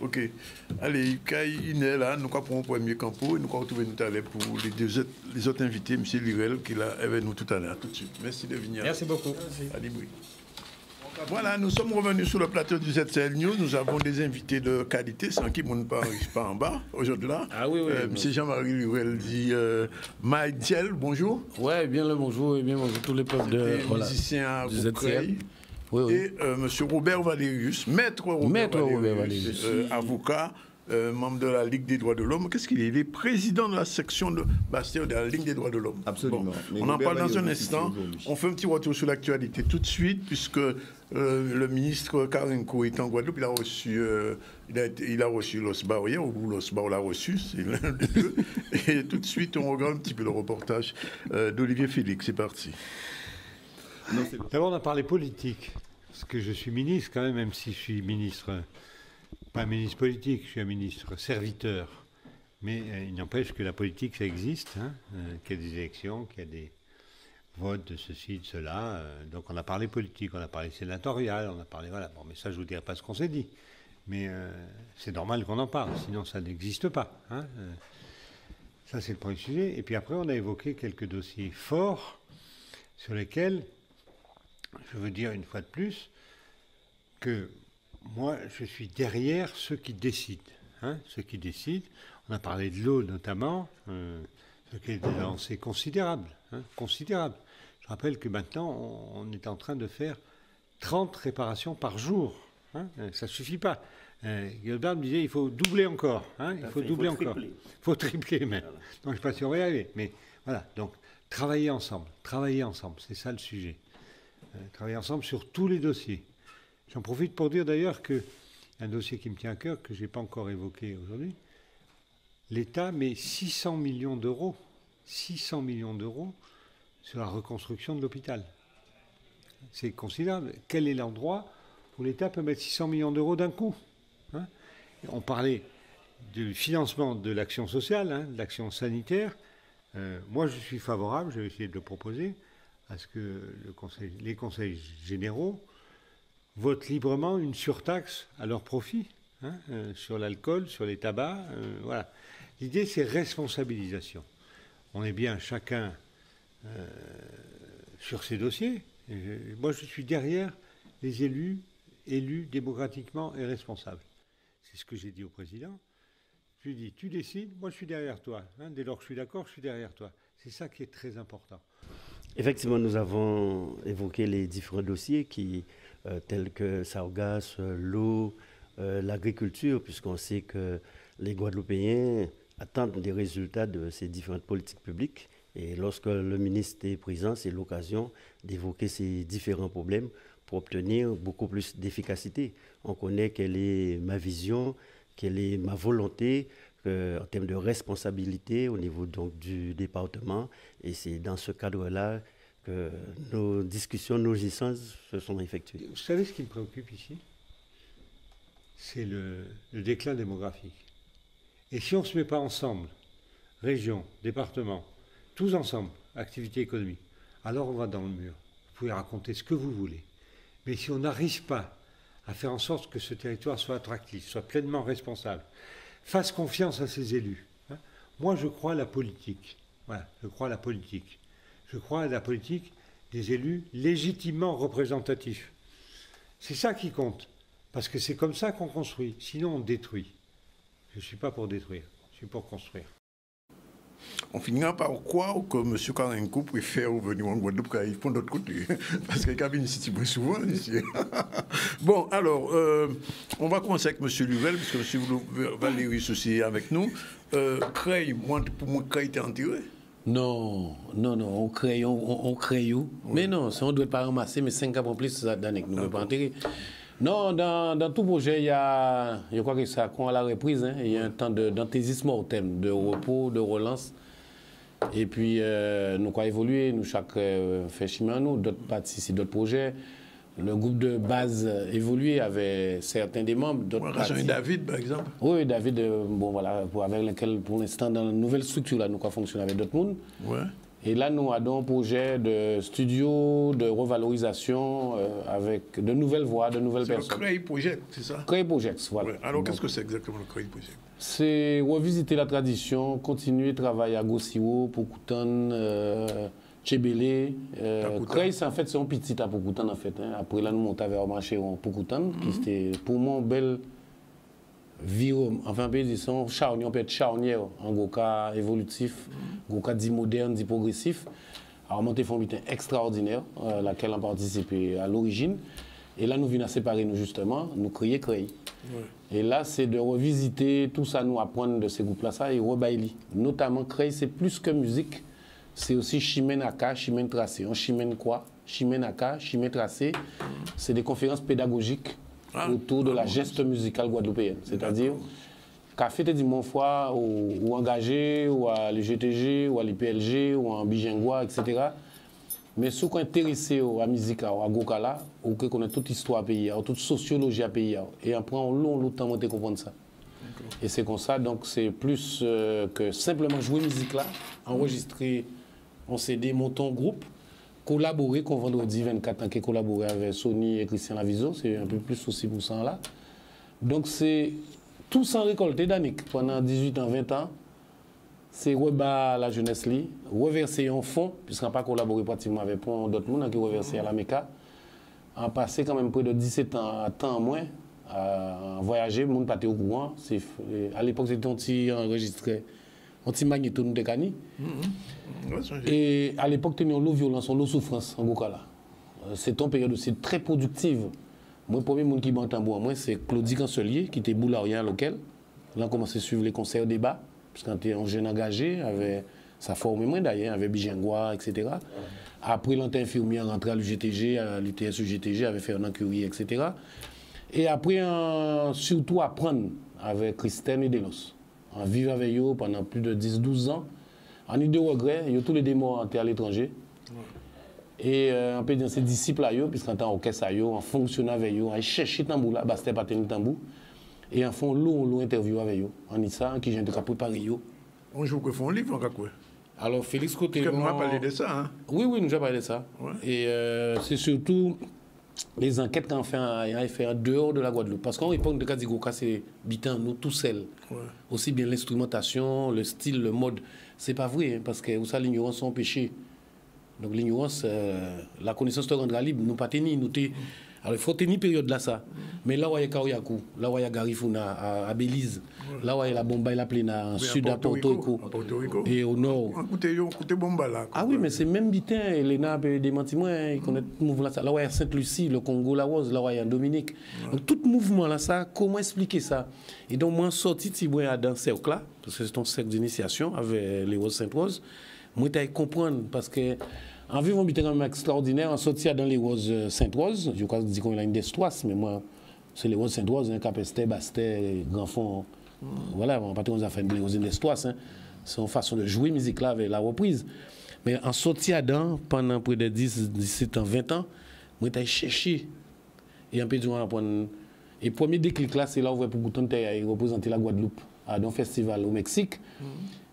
Ok. Allez, quand il est là, nous avons un premier campo et nous allons retrouver tout à l'heure pour les autres invités, M. Lirel, qui est là avec nous tout à l'heure, tout de suite. Merci de venir. Merci beaucoup. Allez, oui. Voilà, nous sommes revenus sur le plateau du ZCL News. Nous avons des invités de qualité, sans qui ne pas en bas aujourd'hui là. Ah oui, oui. M. Jean-Marie Lurel dit Maïdiel, bonjour. Oui, bien le bonjour et bien bonjour tous les peuples de musicien à ZCL. Oui. Et M. Robert Valérius, maître Robert Valérius, avocat, membre de la Ligue des droits de l'homme. Qu'est-ce qu'il est? Il est président de la section de Bastille de la Ligue des droits de l'homme. Absolument. Bon, on en parle dans un instant. On fait un petit retour sur l'actualité tout de suite, puisque le ministre Karenko est en Guadeloupe. Il a reçu l'OSBA hier, ou l'OSBA l'a reçu, c'est l'un des deux. Et tout de suite, on regarde un petit peu le reportage d'Olivier Félix. C'est parti. D'abord, on a parlé politique, parce que je suis ministre quand même si je suis ministre, pas un ministre politique, je suis un ministre serviteur. Mais il n'empêche que la politique, ça existe, hein, qu'il y a des élections, qu'il y a des votes de ceci, de cela. Donc on a parlé politique, on a parlé sénatorial, on a parlé... Voilà, bon, mais ça, je ne vous dirai pas ce qu'on s'est dit. Mais c'est normal qu'on en parle, sinon ça n'existe pas. Hein, ça, c'est le premier sujet. Et puis après, on a évoqué quelques dossiers forts sur lesquels... Je veux dire une fois de plus que moi, je suis derrière ceux qui décident. Hein, ceux qui décident. On a parlé de l'eau notamment, ce qui est des avancées considérables. Hein, considérables. Je rappelle que maintenant, on est en train de faire 30 réparations par jour. Hein, ça ne suffit pas. Guillaume me disait il faut doubler encore. Hein, il faut doubler encore. Il faut tripler même. Voilà. Donc je ne sais pas si on va y arriver. Mais voilà. Donc travailler ensemble, c'est ça le sujet. Travailler ensemble sur tous les dossiers. J'en profite pour dire d'ailleurs qu'un dossier qui me tient à cœur, que je n'ai pas encore évoqué aujourd'hui, l'État met 600 millions d'euros sur la reconstruction de l'hôpital. C'est considérable. Quel est l'endroit où l'État peut mettre 600 millions d'euros d'un coup, hein? On parlait du financement de l'action sociale, hein, de l'action sanitaire. Moi, je suis favorable, j'ai essayé de le proposer, à ce que les conseils généraux votent librement une surtaxe à leur profit, hein, sur l'alcool, sur les tabacs. Voilà. L'idée, c'est responsabilisation. On est bien chacun sur ces dossiers. Moi, je suis derrière les élus démocratiquement et responsables. C'est ce que j'ai dit au président. Je lui ai dit, tu décides, moi je suis derrière toi. Hein, dès lors que je suis d'accord, je suis derrière toi. C'est ça qui est très important. Effectivement, nous avons évoqué les différents dossiers tels que Sargasses, l'eau, l'agriculture, puisqu'on sait que les Guadeloupéens attendent des résultats de ces différentes politiques publiques. Et lorsque le ministre est présent, c'est l'occasion d'évoquer ces différents problèmes pour obtenir beaucoup plus d'efficacité. On connaît quelle est ma vision, quelle est ma volonté en termes de responsabilité au niveau donc, du département. Et c'est dans ce cadre-là que nos discussions, nos échanges se sont effectués. Vous savez ce qui me préoccupe ici? C'est le déclin démographique. Et si on ne se met pas ensemble, région, département, tous ensemble, activité économique, alors on va dans le mur. Vous pouvez raconter ce que vous voulez. Mais si on n'arrive pas à faire en sorte que ce territoire soit attractif, soit pleinement responsable, fasse confiance à ses élus. Hein. Moi, je crois à la politique. Voilà, je crois à la politique. Je crois à la politique des élus légitimement représentatifs. C'est ça qui compte. Parce que c'est comme ça qu'on construit. Sinon, on détruit. Je ne suis pas pour détruire. Je suis pour construire. On finira par croire que M. Karenkou préfère venir en Guadeloupe car ils font d'autre côté. Parce que Cabine ici, plus souvent ici. Bon, alors, on va commencer avec M. Lurel, puisque M. Valéry aussi est avec nous. Creil, pour moi, Creil était enterré. Non, on crée où? Oui. Mais non, on ne doit pas ramasser, mais 5 ans plus d'années que nous ne pouvons pas enterrer. Non, dans tout projet, il y a, je crois que ça compte à la reprise, hein, il y a un temps d'anthésisme mortem, de repos, de relance. Et puis, nous avons évolué, nous chaque fait chemin, nous, d'autres parties, d'autres projets. Le groupe de base évolué avec certains des membres. David, par exemple. Oui, David, bon voilà, avec lequel, pour l'instant, dans la nouvelle structure, là, nous avons fonctionné avec d'autres mondes. Ouais. Et là, nous avons un projet de studio, de revalorisation, avec de nouvelles voix, de nouvelles personnes. C'est le Creil Project, c'est ça? Creil Project, voilà. Ouais. Alors, qu'est-ce que c'est exactement le Creil Project? C'est revisiter la tradition, continuer à travailler à Gossiwo, Pokoutan, Tchébélé. Creil, en fait, c'est un petit à Pokoutan, en fait. Hein. Après, là, nous montons vers le marché en Pokoutan, qui était, pour moi, une belle vie, enfin, disons, charnière, on peut être charnière, en Goka évolutif, Goka dit moderne, dit progressif. Alors, monter font un butin extraordinaire, laquelle on participé à l'origine. Et là, nous venons séparer, nous, justement, nous créer Creil. Ouais. Et là, c'est de revisiter tout ça, nous apprendre de ces groupes-là, ça, et rebailler. Notamment, Creil, c'est plus que musique, c'est aussi chimène à cas, chimène tracé. On chimène quoi? Chimène à cas, chimène tracé. C'est des conférences pédagogiques autour de la geste musicale guadeloupéenne. C'est-à-dire, café te dit mon foi, ou engagé, ou à l'UGTG, ou à l'IPLG, ou en Bijengwa, etc. Mais ceux qui sont intéressés à la musique, à Gokala, ou qui connaissent toute l'histoire pays, toute sociologie à pays, et après on long temps de comprendre ça. Et c'est comme ça, donc c'est plus que simplement jouer musique là, enregistrer en CD, monter un groupe, collaborer, qu'on vendredi 24 ans, qui collaborer avec Sony et Christian Laviso, c'est un peu plus aussi pour ça là. Donc c'est tout sans récolter d'Annick pendant 18 ans, 20 ans. C'est rebattre la jeunesse, reverser en fond, puisqu'on n'a pas collaboré pratiquement avec d'autres gens qui reversé à la MECA. On a passé quand même près de 17 ans à temps en moins à voyager, le monde pas au courant. À l'époque, c'était un petit enregistré, un petit magnétone de Cani. Et à l'époque, c'était l'eau violence, l'eau souffrance en Gokala. C'est une période aussi très productive. Moi, le premier monde qui m'a entendu, c'est Claudie Cancelier, qui était boularienne local. Là, on a commencé à suivre les concerts débats. Parce que quand tu es un jeune engagé, avec Ça formé moi d'ailleurs, avec Bijengwa, etc. Après, l'antenne infirmière rentré à l'UGTG, à l'UTS-UGTG, avec Fernand Curie, etc. Et après, surtout apprendre avec Christine et Delos. En vivre avec eux pendant plus de 10-12 ans. En eu de regrets, ils ont tous les démons à l'étranger. Et on peut dire ces disciples à eux, puisqu'en tant qu'orchestre à eux, en fonctionnant avec eux, en cherchant tambour là, c'était pas tenir tambour. Et en font long interview avec eux. En ça, qui j'ai préparé eux. On joue que font un livre en quoi? Alors Félix Côté. Parce que nous avons parlé de ça. Hein? Oui, nous avons parlé de ça. Ouais. Et c'est surtout les enquêtes qu'on fait en dehors de la Guadeloupe. Parce qu'en époque de Kadigoka, c'est bitan, nous tout seuls. Ouais. Aussi bien l'instrumentation, le style, le mode. C'est pas vrai, hein, parce que vous savez, l'ignorance, c'est un péché. Donc l'ignorance, la connaissance te rendra libre. Nous pas tenir, nous te... Alors il faut tenir période là ça. Mais là où il y a Kaoyakou, là où il y a Garifuna à Belize, là où il y a la Bomba et la Pléna, en sud à Porto Rico et au nord. Écoutez Bomba là. Ah oui, mais c'est même bitin, Elena peut démentir moi, il connaît tout mouvement là. Là où il y a Sainte-Lucie, le Congo, la Rose, là où il y a Dominique. Donc tout mouvement là ça, comment expliquer ça? Et donc moi sorti dans ce cercle là, parce que c'est un cercle d'initiation avec les Roses Sainte-Rose, moi je comprendre parce que en vivant un quand même extraordinaire, en sortant dans les Roses Sainte-Rose, je crois qu'on a une d'Estoise, mais moi, c'est les Roses Sainte-Rose, hein, Capesté, Bastet, Grand Fond. Voilà, on va faire des Roses d'Estoise. Hein. C'est une façon de jouer musique là avec la reprise. Mais en sortant dedans, pendant près de 10, 17 ans, 20 ans, moi, j'ai cherché. Et un peu du temps, et le premier déclic là, c'est là où pour Gouton représenter la Guadeloupe à un festival au Mexique.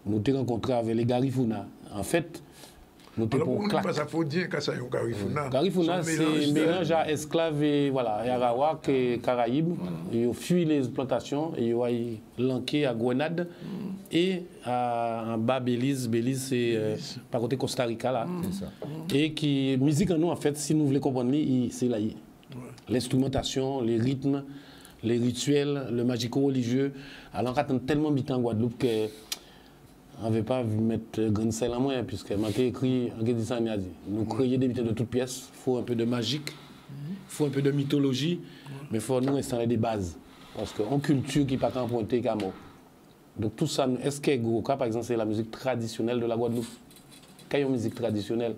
Nous avons rencontré avec les Garifuna. En fait, alors, pour ça faut dire que ça y est Garifuna. Garifuna, c'est un mélange à esclaves et voilà, et Arawak et Caraïbes. Ils ont fui les plantations et ils ont lanqué à Grenade et en bas Belize. Belize, c'est par côté Costa Rica là. Et qui musique en nous en fait, si nous voulons comprendre, c'est là. L'instrumentation, les rythmes, les rituels, le magico-religieux. Alors, on a tellement de temps en Guadeloupe que on n'avait pas vu mettre grain de sel en moins, puisque j'ai écrit, on a dit ça, nous créer des biens de toutes pièces, il faut un peu de magique, il faut un peu de mythologie, mais il faut nous installer des bases. Parce qu'en culture qui n'est pas tant pointée qu'à mort. Donc tout ça, est-ce que Goka, par exemple, c'est la musique traditionnelle de la Guadeloupe? Quand il y a une musique traditionnelle,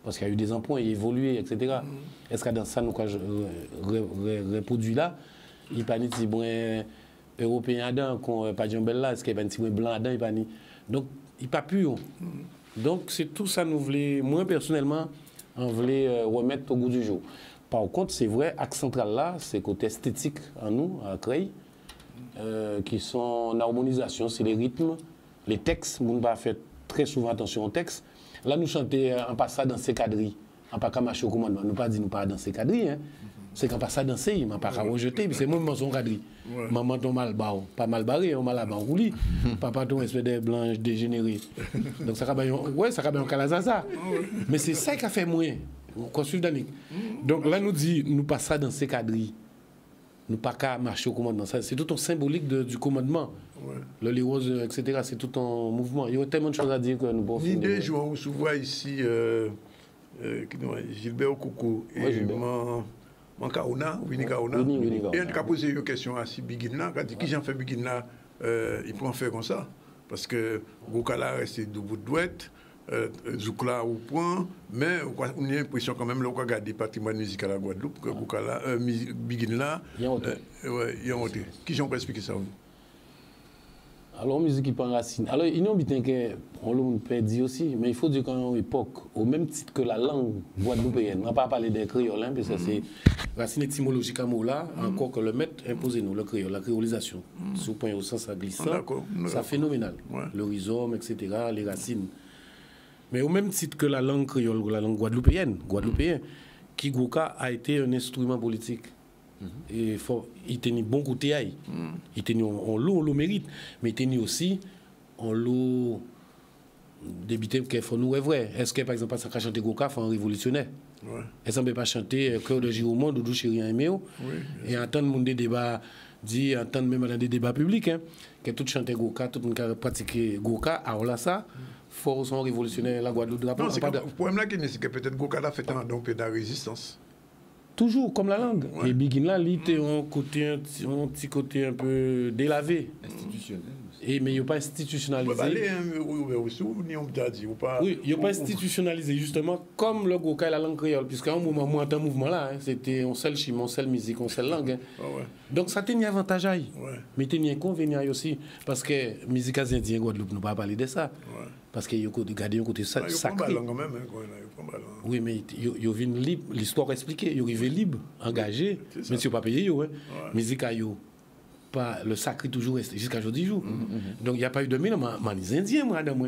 parce qu'il y a eu des emprunts, il a évolué, etc. Est-ce que dans ça, nous, quand je reproduis là, il n'y a pas de petit brin européen dedans, pas de là, est-ce qu'il y a un petit brin blanc dedans, il n'y a pas de... Donc, il n'y a pas pu. Donc, c'est tout ça, nous voulons, moi personnellement, on voulait remettre au goût du jour. Par contre, c'est vrai, Axe Central là, c'est côté esthétique en nous, à Creil, qui sont en harmonisation, c'est les rythmes, les textes, on va faire très souvent attention aux textes. Là, nous chantons en passant dans ces quadrilles, en pas marcher au commandement. Nous pas dit nous pas dans ces quadrilles. Hein. C'est qu'en passant dans ces, on pas rejeter, c'est moi qui suis quadrille. Maman ton mal barré, pas mal barré, on mal à roulis. Papa ton espèce de blanche dégénéré. Donc ça va bien en calazaza. Mais c'est ça qui a fait moins. Qu'on suit Danick. Donc là, nous dit nous pas ça dans ces quadrilles. Nous pas qu'à marcher au commandement. C'est tout un symbolique du commandement. Le Léos, etc. C'est tout un mouvement. Il y a tellement de choses à dire que nous pouvons faire. L'idée, je vous souvent ici, Gilbert Okoko et Mankaona, Winnie Kaona. Et on a posé une question à Bigina. Quand qui j'en fais Bigina, il peut en faire comme ça. Parce que Gokala reste debout de douette. Zoukla au point, mais on a l'impression quand même, là, on regarde le patrimoine musical à la Guadeloupe, que Bigina, il y a un qui j'en peux expliquer ça? Alors, la musique qui prend racine. Alors, il y a un bitin qu'on peut dire aussi, mais il faut dire qu'à une époque, au même titre que la langue guadeloupéenne, on n'a pas parlé des créoles, parce que c'est racine étymologique à mot là, encore que le maître impose nous, le créole, la créolisation. Si vous prenez au sens glissant, c'est phénoménal. Le rhizome, etc., les racines. Mais au même titre que la langue créole, la langue guadeloupéenne, qui Goka a été un instrument politique. Et il tenait bon côté aïe. Il tenait en l'eau mérite, mais il tenait aussi en l'eau débité qu'il faut nous est vrai. Est-ce que par exemple ça chanter Goka fait un révolutionnaire? Est-ce qu'on peut pas chanter Cœur de Giro Monde ou Chéri Aimé et entendre monde des débats dit entendre même dans des débats publics que tout chanter Goka, tout le monde pratiquer Goka, alors là ça faut son révolutionnaire la Guadeloupe. Non, c'est le problème là c'est que peut-être Goka là fait un peu de la résistance. Toujours comme la langue. Et Bigin là, il était un petit côté un peu délavé. Institutionnel. Mais il n'est pas institutionnalisé. Oui, il n'est pas institutionnalisé, justement, comme le Goka et la langue créole, puisqu'à un moment, moi, dans un mouvement là, c'était on seul chimie, on seul musique, on seul langue. Donc ça tenait avantage à mais il y a un inconvénient aussi, parce que musique indienne, Guadeloupe, nous ne pas parler de ça. Parce qu'il y a un côté sacré. Oui, mais il y a libre, l'histoire expliquée, il y a libre, engagé, mais si vous ne pas payé, musique pas le sacré toujours resté jusqu'à aujourd'hui jour. Donc il n'y a pas eu de mille les Indiens, moi, dans moi.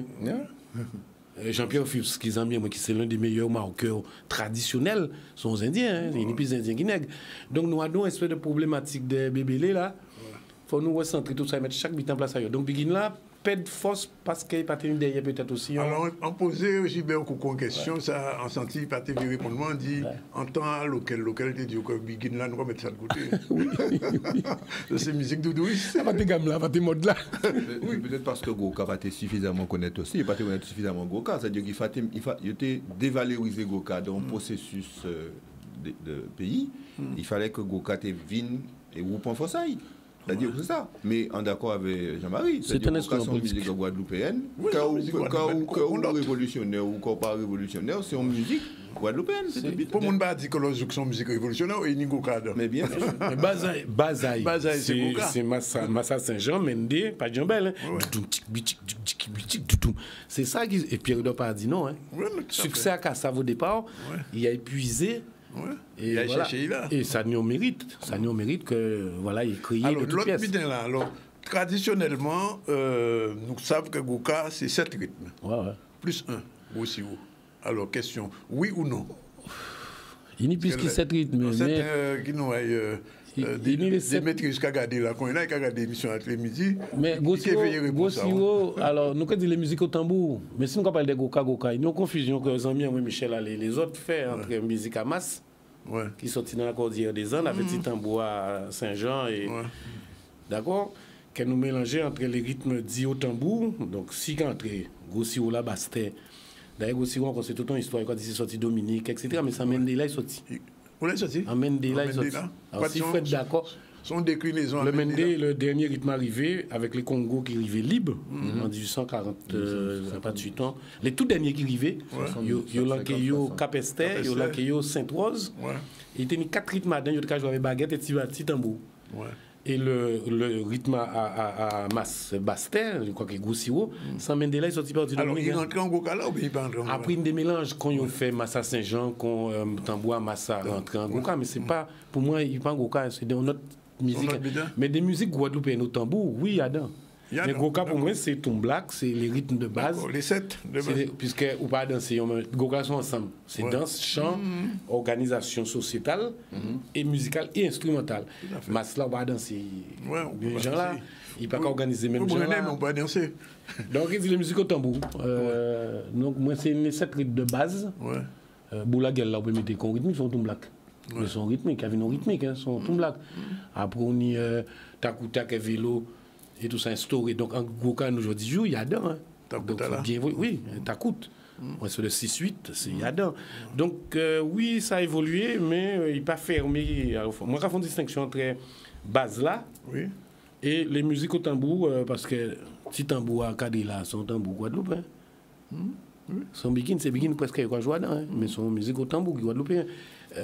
Jean-Pierre Fuchs, qui c'est l'un des meilleurs marqueurs traditionnels, sont aux Indiens, il n'y a plus d'Indiens qui nègrent. Donc nous avons une espèce de problématique de bébés là. Il faut nous recentrer tout ça et mettre chaque bit en place ailleurs. Donc Begin là, perd force parce qu'il n'y a pas tenu derrière peut-être aussi. Alors on posait Gilbert une question, ça en senti, il pas te répondre, on dit en temps local, tu dis que Begin là, nous va mettre ça de côté. C'est musique doudouiste. Ça va te gamme là, va te mode là. Oui, peut-être parce que Goka va te suffisamment connaître aussi, il va te connaître suffisamment Goka, c'est-à-dire qu'il faut dévaloriser Goka dans le processus de pays. Il fallait que Goka te vienne et vous prend Fossaï. C'est-à-dire que c'est ça. Mais en d'accord avec Jean-Marie, c'est un instrument musique guadeloupéenne. Quand on révolutionnaire ou quand pas révolutionnaire, c'est une musique guadeloupéenne. Pour le monde pas dire que les zouk sont musique révolutionnaire ou une Goka. Mais bien sûr. Bazaï, c'est Massa Saint-Jean, Mendé, pas Jean-Bel. C'est ça qui. Et Pierre Dopa a dit non. Succès à Kassave au départ, il a épuisé. Et, voilà. Et ça nous mérite. Ça nous mérite que voilà, il crée de toutes pièces. Alors, traditionnellement, nous savons que Goka, c'est 7 rythmes. Plus 1, aussi haut. Alors, question, oui ou non? Il n'y a plus que 7 rythmes. Des maîtrises qui ont regardé là, quand il a regardé l'émission à télémidi. Mais Gossiro, alors, nous avons dit les musiques au tambour. Mais si nous parlons de Goka, il y a une confusion que les amis, Michel, les autres font entre musique à masse, qui sortit dans la Cordillère des Andes, avec petit tambour à Saint-Jean. D'accord? Que nous mélangeons entre les rythmes dits au tambour. Donc, si entre Gossiro là, Bastet. D'ailleurs, Gossiro, c'est toute une histoire, quand il est sorti Dominique, etc. Mais ça mène là, il sorti. Où est sorti? En Mendé, là, il sorti. Alors, si vous êtes d'accord. Son déclinaison. Le Mendé, le dernier rythme arrivé avec les Congos qui arrivaient libres en 1848 ans. Les tout derniers qui arrivaient, Yolankeyo Capester, Yolankeyo Sainte-Rose. Il était mis 4 rythmes dedans, il y a joué avec baguette et petit tambour. Et le rythme à masse Bastet, je crois que Goussiro, sans Mendela, il sortit par du Alors, il rentre en Goka là ou bien il pas rentré en Goka? Après, des mélanges, quand ils ont fait Massa Saint-Jean, quand tambour à Massa rentre en Goka, mais c'est pas, pour moi, il n'est pas en Goka, c'est dans notre musique. Mais des musiques guadeloupéennes au tambour, oui, il y a dedans. Mais Goka, pour moi, c'est ton black, c'est les rythmes de base. Les 7 de base. Puisque, ou pas danser, Goka sont ensemble. C'est danse, chant, organisation sociétale, et musicale et instrumentale. Masla, on va danser. Les gens là, ils ne peuvent pas organiser même gens là. On peut danser. Donc, il dit les musiques au tambour. Donc, moi, c'est les 7 rythmes de base. Boulaguel, là, on peut mettre des rythmiques, ils sont tout black. Ils sont rythmiques, ils ont rythmiques, ils sont tout black. Après, on y a Takoutak et vélo. Et tout ça instauré. Donc, en Goka, aujourd'hui, il y a dedans. Oui, Takout. C'est le 6-8, il y a dedans. Donc, oui, ça a évolué, mais il n'est pas fermé. Alors, moi, je fais une distinction entre base là et les musiques au tambour, parce que si tambour à Kadila, son tambour Guadeloupe. Son Begin, c'est Begin presque il jouer dedans, mais son musique au tambour Guadeloupe.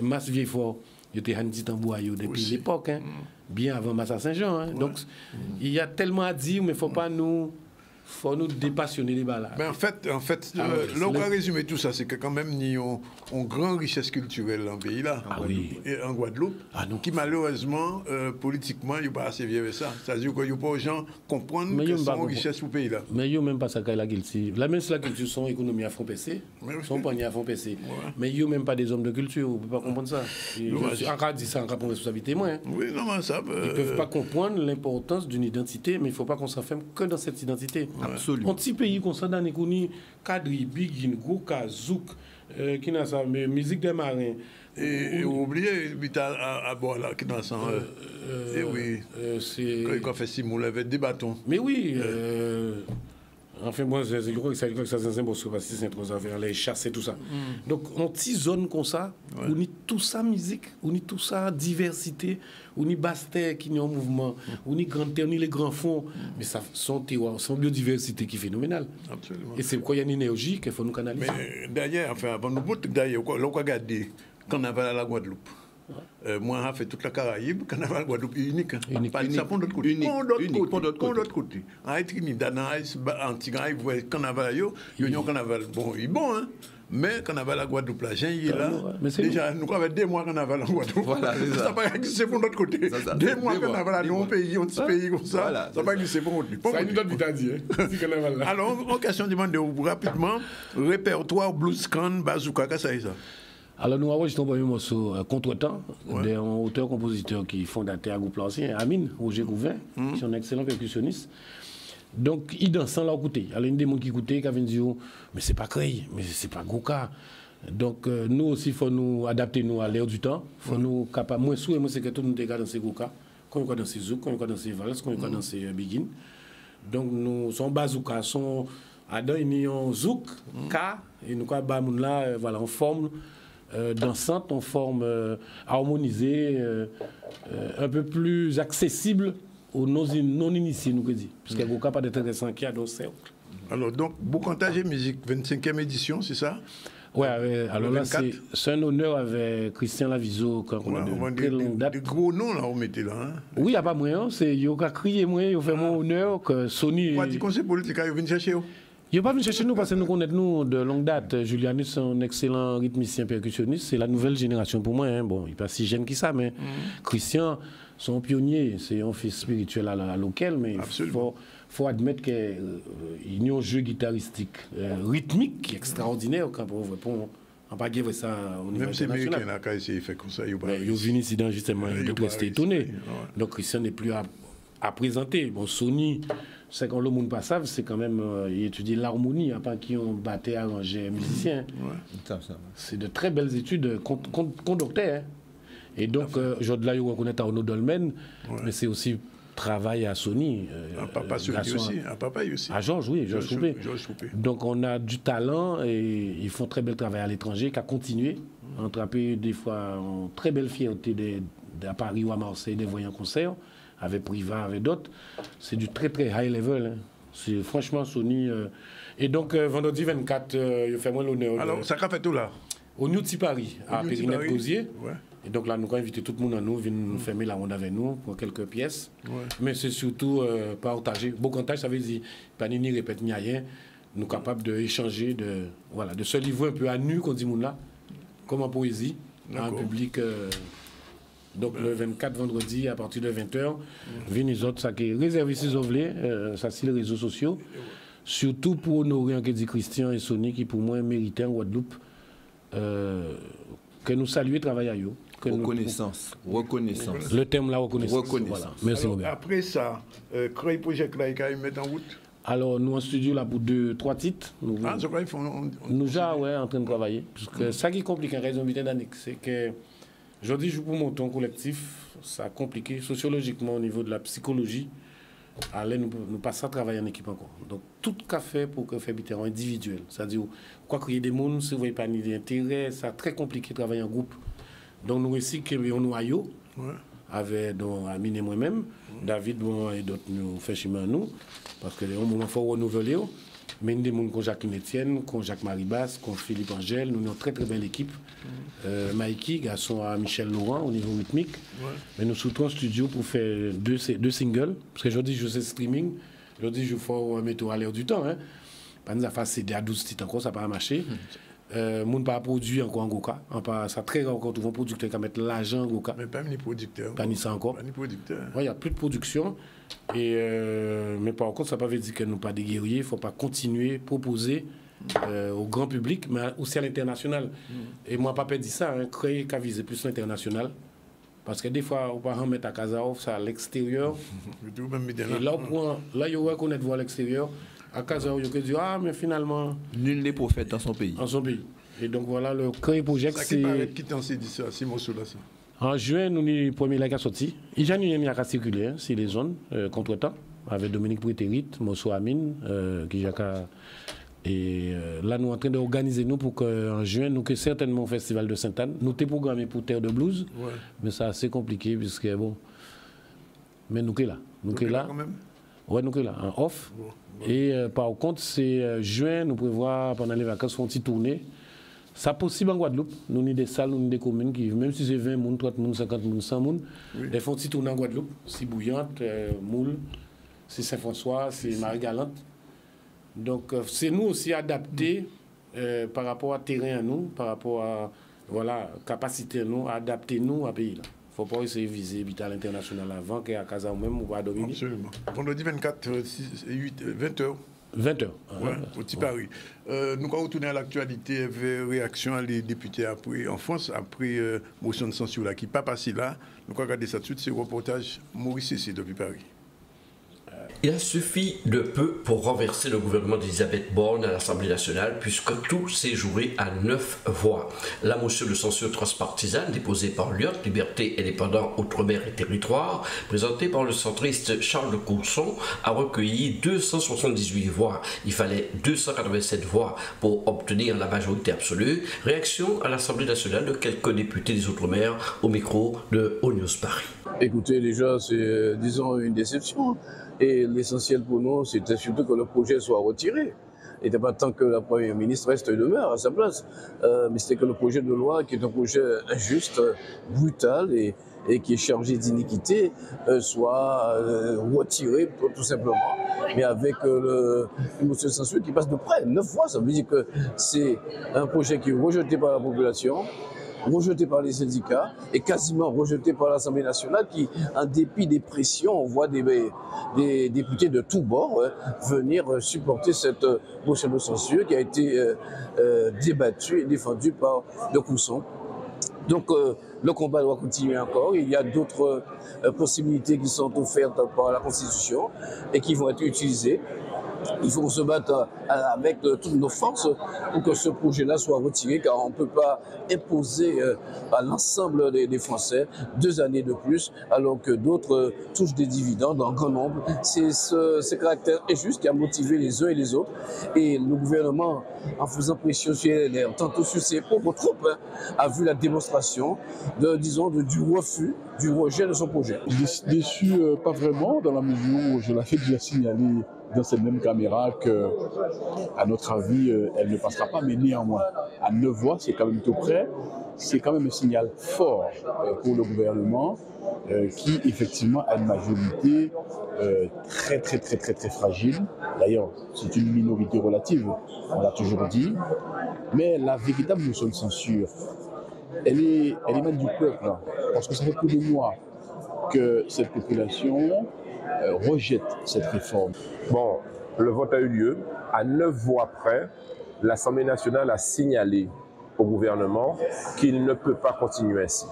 Masse Vieillefort. Il était un petit tambour depuis l'époque, bien avant Massa Saint-Jean. Donc, il y a tellement à dire, mais il ne faut pas nous dépassionner les balles. Mais en fait, là où on va résumer tout ça, c'est que quand même, nous avons une grande richesse culturelle dans le pays là, en Guadeloupe, qui malheureusement, politiquement, il n'y a pas assez vieux avec ça. C'est-à-dire qu'il n'y a pas de gens qui comprennent que c'est une richesse pour le pays là. Mais il n'y a même pas ça qu'à la culture. La même si la culture, son économie à fond PC, son panier à fond PC. Mais il n'y a même pas des hommes de culture, vous ne pouvez pas comprendre ça. Encore dit ça en rapport responsabilité, moi. Oui, non, mais ça. Ils ne peuvent pas comprendre l'importance d'une identité, mais il ne faut pas qu'on s'enferme que dans cette identité. Absolument. Un petit pays comme ça, dans les Kouni, Kadri, Begin, Goka, Zouk, qui n'a ça, musique des marins. Et oubliez, à bord là, qui n'a ça. Et oui. C'est. Quand il fait Simon, il avait des bâtons. Mais oui, Enfin, moi, je crois que ça c'est un parce que c'est trop affaire, les chasses et tout ça. Donc, on petite zone comme ça, on y tout ça musique, on y tout ça diversité, on y bastet qui est en mouvement, on y grand terre, on y les grands fonds, mais ça son terroir, son biodiversité qui est phénoménale. Absolument. Et c'est quoi il y a une énergie qu'il faut nous canaliser. Mais d'ailleurs, enfin, avant nous d'ailleurs, on regarde carnaval à la Guadeloupe. Moi, j'ai fait toute la Caraïbe, carnaval Guadeloupe unique. Pas ça pour l'autre côté. Pour l'autre côté. En Trinidad, en Antigua, vous voyez carnaval, il y a un carnaval bon, il est bon, hein. Mais carnaval à Guadeloupe, là, j'ai là. Déjà, nous avons 2 mois carnaval en Guadeloupe. Voilà, ça n'a pas existé pour l'autre côté. 2 mois carnaval, nous, un pays comme ça, ça n'a pas existé pour l'autre côté. Ça a une autre vie, hein. Alors, en question de demander rapidement, répertoire, blues can, bazooka, qu'est-ce que c'est ça? Alors, nous avons juste un premier morceau Contretemps, d'un auteur-compositeur qui est fondateur à groupe ancien, Amine, Roger Gouvin, qui est un excellent percussionniste. Donc, il danse sans l'écouter. Alors, il y a des gens qui écoutent, qui viennent dire, mais c'est pas Crey, mais c'est pas Goka. Donc, nous aussi, il faut nous adapter nous, à l'ère du temps. Il faut nous capables. Moi, moi, c'est que tout le monde est dans ces Goka. Quand on est dans ces zouk, quand on est dans ces valses, quand on est dans ces begin. Donc, nous sommes bazooka, sont à dans une zouk, K, et nous, quand on là, voilà, on forme. Dansante, en forme harmonisée, un peu plus accessible aux non-initiés, nous que dit. Parce qu'il y a beaucoup pas d'intéressant qui a dans le cercle. Alors, donc, Bocantage et musique, 25e édition, c'est ça? Oui, alors là, c'est un honneur avec Christian Laviso. Quand on a des gros noms, là, on mettait là. Hein? Oui, il n'y a pas moyen. Il y a crié, moi, il y a fait mon honneur que Sony. Pourquoi tu conseilles politique, ils viennent chercher? Il n'est pas venu chercher nous parce que nous connaissons de longue date. Julianus, un excellent rythmicien percussionniste. C'est la nouvelle génération pour moi. Hein. Bon, il n'est pas si jeune que ça, mais Christian, son pionnier, c'est un fils spirituel à local, mais il faut admettre qu'il y a un jeu guitaristique rythmique qui est extraordinaire quand on répond. On pas dire ça au niveau international. Même si les Américains essayent de faire comme ça, ils ont vu incident justement, ils ont resté étonnés. Donc Christian n'est plus à présenter. Bon, Sony. C'est quand le monde pas savent, c'est quand même il étudie l'harmonie, à part qui ont batté, arrangé, musicien. C'est de très belles études conducteur. Hein. Et donc, aujourd'hui, il reconnaît à Arnaud Dolmen, mais c'est aussi travail à Sony. À Papa aussi, à Papa aussi. À Georges, oui, Georges Soupé. Donc, on a du talent et ils font très bel travail à l'étranger, qui a continué à attraper des fois en très belle fierté à Paris ou à Marseille, des voyants concerts. Avec Priva, avec d'autres, c'est du très très high level. Hein. C'est franchement Sony. Et donc vendredi 24, il fait moi l'honneur. Alors ça qu'a fait tout là? Au New Paris, à Périnette-Gosier. Ouais. Et donc là, nous avons invité tout le monde à nous, venir nous fermer la ronde avec nous pour quelques pièces. Ouais. Mais c'est surtout partager. Bocantage, ça veut dire, pas ni répète ni rien. Nous sommes capables d'échanger, de se livrer un peu à nu, qu'on dit là, comme en poésie, à un public. Donc le 24 vendredi à partir de 20h, venez les autres, ça qui est réservé si vous voulez, ça c'est les réseaux sociaux, surtout pour honorer un dit Christian et Sony qui pour moi méritaient en Guadeloupe que nous saluions le travail à eux. Reconnaissance. Le thème là, reconnaissance. Voilà. Merci Robert. Après ça, quel projet que là, ils mettent en route? Alors nous en studio là pour 2-3 titres. Nous déjà en train de travailler. Parce que ça qui complique en raison d'année, c'est que aujourd'hui, je pour monter un collectif, ça a compliqué sociologiquement au niveau de la psychologie. Allez, nous pas ça travailler en équipe encore. Donc, tout café pour que faire un individuel. C'est-à-dire, quoi qu'il y ait des gens, si vous voyez pas d'intérêt, c'est très compliqué de travailler en groupe. Donc, nous ici, nous aillons, avec Amine et moi-même, David et d'autres nous fait chemin nous, parce que au moment il faut renouveler. Mais nous avons des Jacques Etienne, Jacques Maribas, Philippe Angèle, nous avons une très très belle équipe. Mikey, garçon à Michel Laurent au niveau rythmique. Mais nous sommes en studio pour faire deux singles. Parce qu'aujourd'hui, je fais streaming. Aujourd'hui, je fais mettre à l'air du temps. Hein. Pas nous a fait CD à 12 titres encore, ça n'a pas marché. Nous n'a pas produit encore en Goka. Ça très rare quand on voit un producteur qui met l'argent en Goka. Mais pas ni producteur. Pas ni ça encore. Pas ni producteur. Il n'y a plus de production. Mais par contre, ça ne veut pas dire que nous ne sommes pas des guerriers. Il ne faut pas continuer à proposer au grand public, mais aussi à l'international. Et moi, papa dit ça, créer qu'à viser plus l'international. Parce que des fois, on peut remettre à Kazaouf, ça à l'extérieur. Et là, il y a reconnaître voir à l'extérieur. À Kazaouf, il y a dit, mais finalement. Nul n'est prophète dans son pays. Dans son pays. Et donc voilà, le créer projet. Ça qui paraît qui t'en s'est dit ça, c'est mon sous là ça. En juin, nous avons le premier lac à sortir. Il y a une circuler, c'est les zones, contre-temps. avec Dominique Prétérit, Mosso Amine, qui et là, nous sommes en train d'organiser nous pour qu'en juin, nous que certainement au Festival de Sainte-Anne, nous sommes programmés pour Terre de Blues, mais c'est assez compliqué puisque bon. Mais nous sommes là. Nous sommes là. Oui, nous sommes là, en off. Et par contre, c'est juin, nous prévoyons pendant les vacances, faire une petite tournée. C'est possible en Guadeloupe. Nous avons des salles, nous avons des communes qui, même si c'est 20 personnes, 30 personnes, 50 personnes, 100 personnes, elles font une petite tournée en Guadeloupe. C'est Bouillante, Moule, c'est Saint-François, c'est Marie-Galante. Donc, c'est nous aussi adaptés par rapport à terrain à nous, par rapport à capacité à nous, à adapter nous à pays là. Il ne faut pas essayer de viser l'hôpital international avant qu'à Casa ou même ou à Dominique. Absolument. Vendredi 24, 20h. 20h. Au Petit Paris. Nous allons retourner à l'actualité avec réaction à les députés en France après motion de censure là, qui n'est pas passé là. Nous allons regarder ça tout de suite, c'est le reportage Maurice Cessé depuis Paris. Il a suffi de peu pour renverser le gouvernement d'Elisabeth Borne à l'Assemblée nationale puisque tout s'est joué à 9 voix. La motion de censure transpartisane déposée par l'UOT, Liberté, Indépendants, Outre-mer et Territoires, présentée par le centriste Charles Courson, a recueilli 278 voix. Il fallait 287 voix pour obtenir la majorité absolue. Réaction à l'Assemblée nationale de quelques députés des Outre-mer au micro de ONews Paris. Écoutez, déjà, c'est, disons, une déception. Et l'essentiel pour nous, c'était surtout que le projet soit retiré. Il n'était pas tant que la Première ministre reste et demeure à sa place, mais c'était que le projet de loi, qui est un projet injuste, brutal et qui est chargé d'iniquité, soit retiré tout simplement. Mais avec une motion de censure qui passe de près, 9 fois, ça veut dire que c'est un projet qui est rejeté par la population, rejeté par les syndicats et quasiment rejeté par l'Assemblée nationale qui, en dépit des pressions, on voit des députés de tous bords venir supporter cette motion de censure qui a été débattue et défendue par le Courson. Donc le combat doit continuer encore. Il y a d'autres possibilités qui sont offertes par la Constitution et qui vont être utilisées. Il faut se battre avec toutes nos forces pour que ce projet-là soit retiré, car on ne peut pas imposer à l'ensemble des Français 2 années de plus, alors que d'autres touchent des dividendes en grand nombre. C'est ce caractère injuste qui a motivé les uns et les autres. Et le gouvernement, en faisant pression sur LNR, tantôt sur ses propres troupes, a vu la démonstration du refus, du rejet de son projet. Déçu, pas vraiment, dans la mesure où je l'avais déjà signalé dans cette même caméra qu'à notre avis, elle ne passera pas, mais néanmoins, à 9 voix, c'est quand même tout près, c'est quand même un signal fort pour le gouvernement qui, effectivement, a une majorité très fragile. D'ailleurs, c'est une minorité relative, on l'a toujours dit, mais la véritable motion de censure, elle est même du peuple, hein, parce que ça fait plus de mois que cette population rejette cette réforme. Bon, le vote a eu lieu. À 9 voix près, l'Assemblée nationale a signalé au gouvernement qu'il ne peut pas continuer ainsi,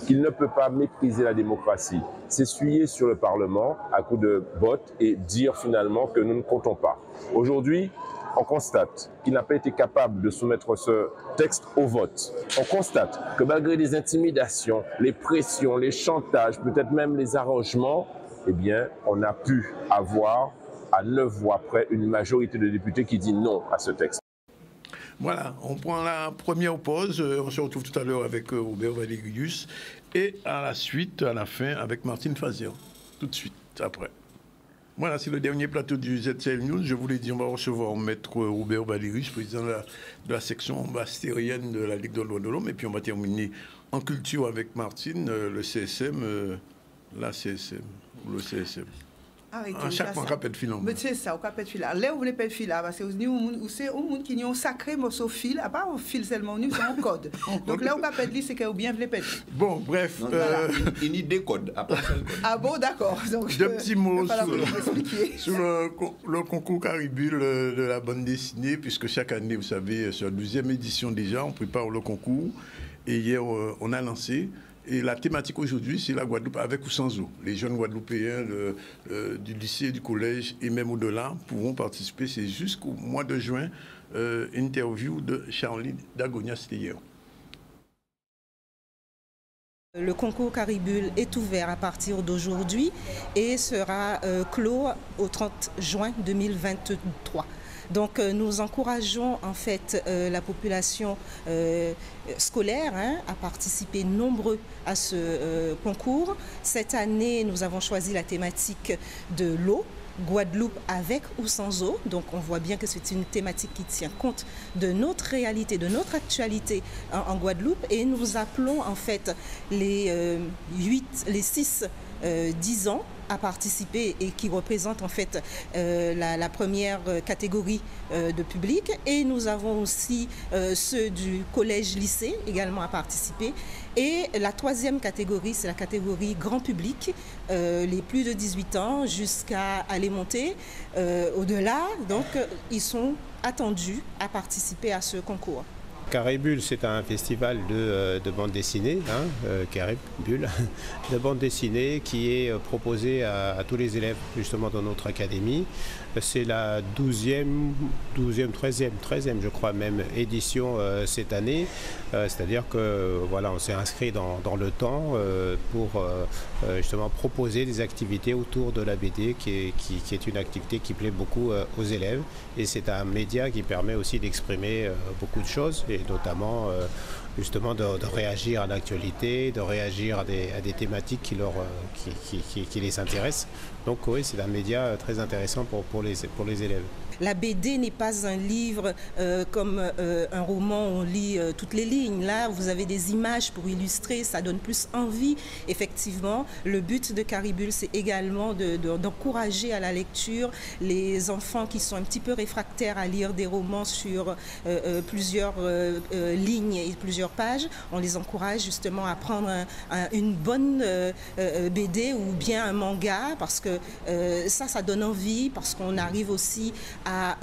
qu'il ne peut pas mépriser la démocratie, s'essuyer sur le Parlement à coup de bottes et dire finalement que nous ne comptons pas. Aujourd'hui, on constate qu'il n'a pas été capable de soumettre ce texte au vote. On constate que malgré les intimidations, les pressions, les chantages, peut-être même les arrangements, eh bien, on a pu avoir à 9 voix près une majorité de députés qui dit non à ce texte. Voilà, on prend la première pause. On se retrouve tout à l'heure avec Robert Valérius et à la suite, à la fin, avec Martine Fazian. Tout de suite, après. Voilà, c'est le dernier plateau du ZCL News. Je vous l'ai dit, on va recevoir maître Robert Valérius, président de la section bastérienne de la Ligue de droits de l'homme. Et puis on va terminer en culture avec Martine, le CSM, la CSM, ou le CSM. À chaque fois, on capte de fil. Mais c'est ça, on capte de fil. Là, vous voulez pas de fil, parce que c'est un monde qui a un sacré morceau fil, à part un fil seulement, c'est un code. Donc là, on capte de fil, c'est que vous bien voulez pas de fil. Bon, bref. Il y a des codes. Ah bon, d'accord. Deux petits mots sur le concours Caribule de la bande dessinée, puisque chaque année, vous savez, sur la 12e édition déjà, on prépare le concours. Et hier, on a lancé. Et la thématique aujourd'hui, c'est la Guadeloupe avec ou sans eau. Les jeunes Guadeloupéens du lycée, du collège et même au-delà pourront participer. C'est jusqu'au mois de juin. Interview de Charlie Dagonia, c'était hier. Le concours Caribule est ouvert à partir d'aujourd'hui et sera clos au 30 juin 2023. Donc nous encourageons en fait la population scolaire à participer nombreux à ce concours. Cette année, nous avons choisi la thématique de l'eau. Guadeloupe avec ou sans eau. Donc on voit bien que c'est une thématique qui tient compte de notre réalité, de notre actualité en Guadeloupe. Et nous appelons en fait les 6-10 ans à participer et qui représentent en fait la première catégorie de public. Et nous avons aussi ceux du collège-lycée également à participer. Et la troisième catégorie, c'est la catégorie grand public, les plus de 18 ans jusqu'à aller monter au-delà. Donc ils sont attendus à participer à ce concours. Caribule, c'est un festival de bande dessinée, Caribule, de bande dessinée qui est proposé à tous les élèves justement dans notre académie. C'est la 13e je crois même édition cette année. C'est-à-dire que voilà, on s'est inscrit dans le temps pour justement proposer des activités autour de la BD qui est une activité qui plaît beaucoup aux élèves. Et c'est un média qui permet aussi d'exprimer beaucoup de choses et notamment justement de réagir à l'actualité, de réagir à des thématiques qui les intéressent. Donc oui, c'est un média très intéressant pour les élèves. La BD n'est pas un livre comme un roman où on lit toutes les lignes. Là, vous avez des images pour illustrer, ça donne plus envie. Effectivement, le but de Caribule, c'est également d'encourager à la lecture les enfants qui sont un petit peu réfractaires à lire des romans sur plusieurs lignes et plusieurs pages. On les encourage justement à prendre une bonne BD ou bien un manga parce que ça donne envie, parce qu'on arrive aussi à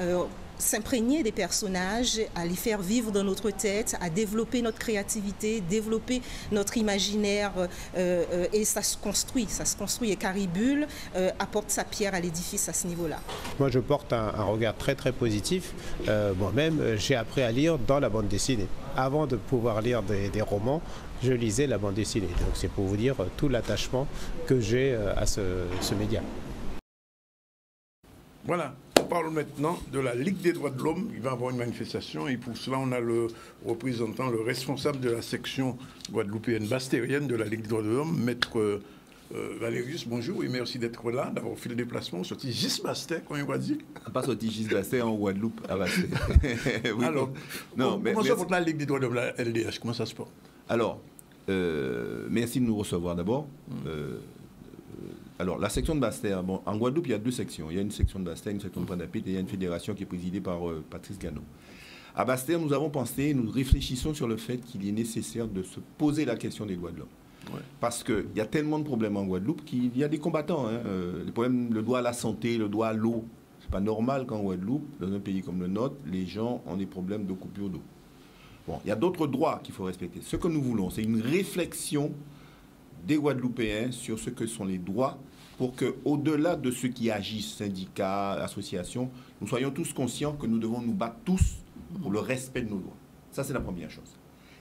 s'imprégner des personnages, à les faire vivre dans notre tête, à développer notre créativité, développer notre imaginaire et ça se construit et Caribule apporte sa pierre à l'édifice à ce niveau-là. Moi je porte un regard très très positif. Moi-même j'ai appris à lire dans la bande dessinée. Avant de pouvoir lire des romans, je lisais la bande dessinée. Donc c'est pour vous dire tout l'attachement que j'ai à ce média. Voilà, on parle maintenant de la Ligue des droits de l'homme. Il va y avoir une manifestation et pour cela, on a le représentant, le responsable de la section guadeloupéenne bastérienne de la Ligue des droits de l'homme, Maître Valérius. Bonjour et merci d'être là, d'avoir fait le déplacement. Sorti Gis Bastet, comment il va dire? Pas sorti Gis Bastet en Guadeloupe, à Bastet. Oui, alors, comment ça porte la Ligue des droits de l'homme, la LDH? Comment ça se porte? Alors, merci de nous recevoir d'abord. Alors, la section de Bastet, en Guadeloupe, il y a deux sections. Il y a une section de Bastet, une section de Pointe-à-Pitre et il y a une fédération qui est présidée par Patrice Gano. À Bastet, nous avons pensé, nous réfléchissons sur le fait qu'il est nécessaire de se poser la question des droits de l'homme. Ouais. Parce qu'il y a tellement de problèmes en Guadeloupe qu'il y a des combattants. Les problèmes, le droit à la santé, le droit à l'eau. Ce n'est pas normal qu'en Guadeloupe, dans un pays comme le nôtre, les gens ont des problèmes de coupure d'eau. Bon, il y a d'autres droits qu'il faut respecter. Ce que nous voulons, c'est une réflexion des Guadeloupéens sur ce que sont les droits pour qu'au-delà de ceux qui agissent, syndicats, associations, nous soyons tous conscients que nous devons nous battre tous pour le respect de nos droits. Ça, c'est la première chose.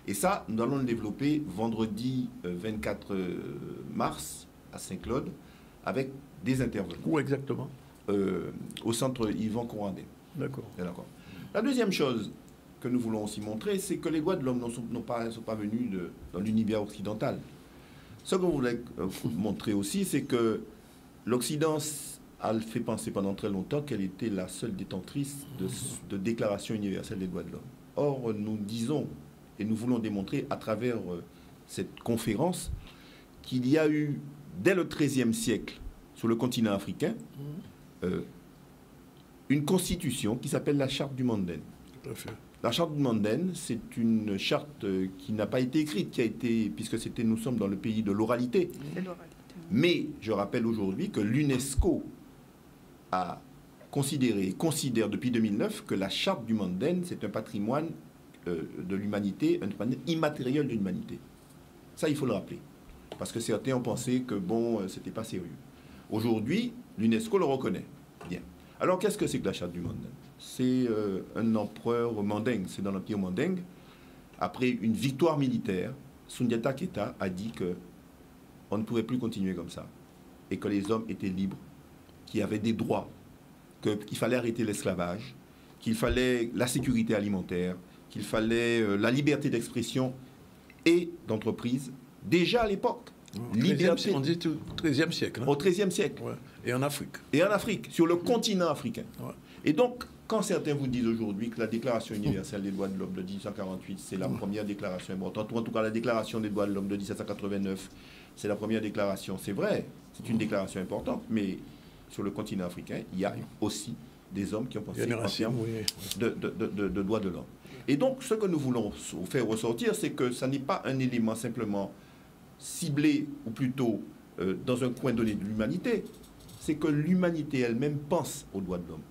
Et ça, nous allons le développer vendredi 24 mars à Saint-Claude avec des intervenants. Où exactement? Au centre Yvan Courandé. D'accord. La deuxième chose que nous voulons aussi montrer, c'est que les droits de l'homme ne sont pas venus dans l'univers occidental. Ce qu'on voulait montrer aussi, c'est que l'Occident a fait penser pendant très longtemps qu'elle était la seule détentrice de Déclaration universelle des droits de l'homme. Or, nous disons, et nous voulons démontrer à travers cette conférence, qu'il y a eu, dès le XIIIe siècle, sur le continent africain, une constitution qui s'appelle la Charte du Manden. Tout à fait. La Charte du Manden, c'est une charte qui n'a pas été écrite, puisque nous sommes dans le pays de l'oralité. Mais je rappelle aujourd'hui que l'UNESCO a considère depuis 2009 que la Charte du Manden, c'est un patrimoine de l'humanité, un patrimoine immatériel de l'humanité. Ça, il faut le rappeler. Parce que certains ont pensé que, c'était pas sérieux. Aujourd'hui, l'UNESCO le reconnaît. Bien. Alors, qu'est-ce que c'est que la Charte du Manden? C'est un empereur mandingue, c'est dans l'Empire mandingue. Après une victoire militaire, Soundiata Keita a dit qu'on ne pouvait plus continuer comme ça et que les hommes étaient libres, qu'il y avait des droits, qu'il fallait arrêter l'esclavage, qu'il fallait la sécurité alimentaire, qu'il fallait la liberté d'expression et d'entreprise, déjà à l'époque. On dit au XIIIe siècle. Hein? Au XIIIe siècle. Ouais. Et en Afrique. Et en Afrique, sur le continent africain. Ouais. Et donc, quand certains vous disent aujourd'hui que la Déclaration universelle des droits de l'homme de 1848, c'est la première déclaration importante, ou en tout cas la Déclaration des droits de l'homme de 1789, c'est la première déclaration, c'est vrai, c'est une déclaration importante, mais sur le continent africain, il y a aussi des hommes qui ont pensé en termes de droits de l'homme. Et donc, ce que nous voulons faire ressortir, c'est que ça n'est pas un élément simplement ciblé, ou plutôt dans un coin donné de l'humanité, c'est que l'humanité elle-même pense aux droits de l'homme.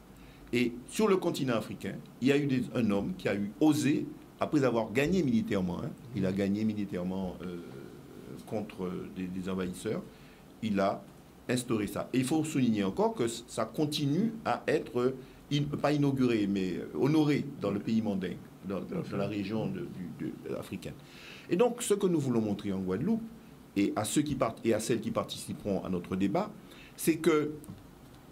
Et sur le continent africain, il y a eu un homme qui a osé, après avoir gagné militairement, hein, il a gagné militairement contre des envahisseurs, il a instauré ça. Et il faut souligner encore que ça continue à être, pas inauguré, mais honoré dans le pays mandingue, dans la région africaine. Et donc, ce que nous voulons montrer en Guadeloupe, et à ceux qui et à celles qui participeront à notre débat, c'est que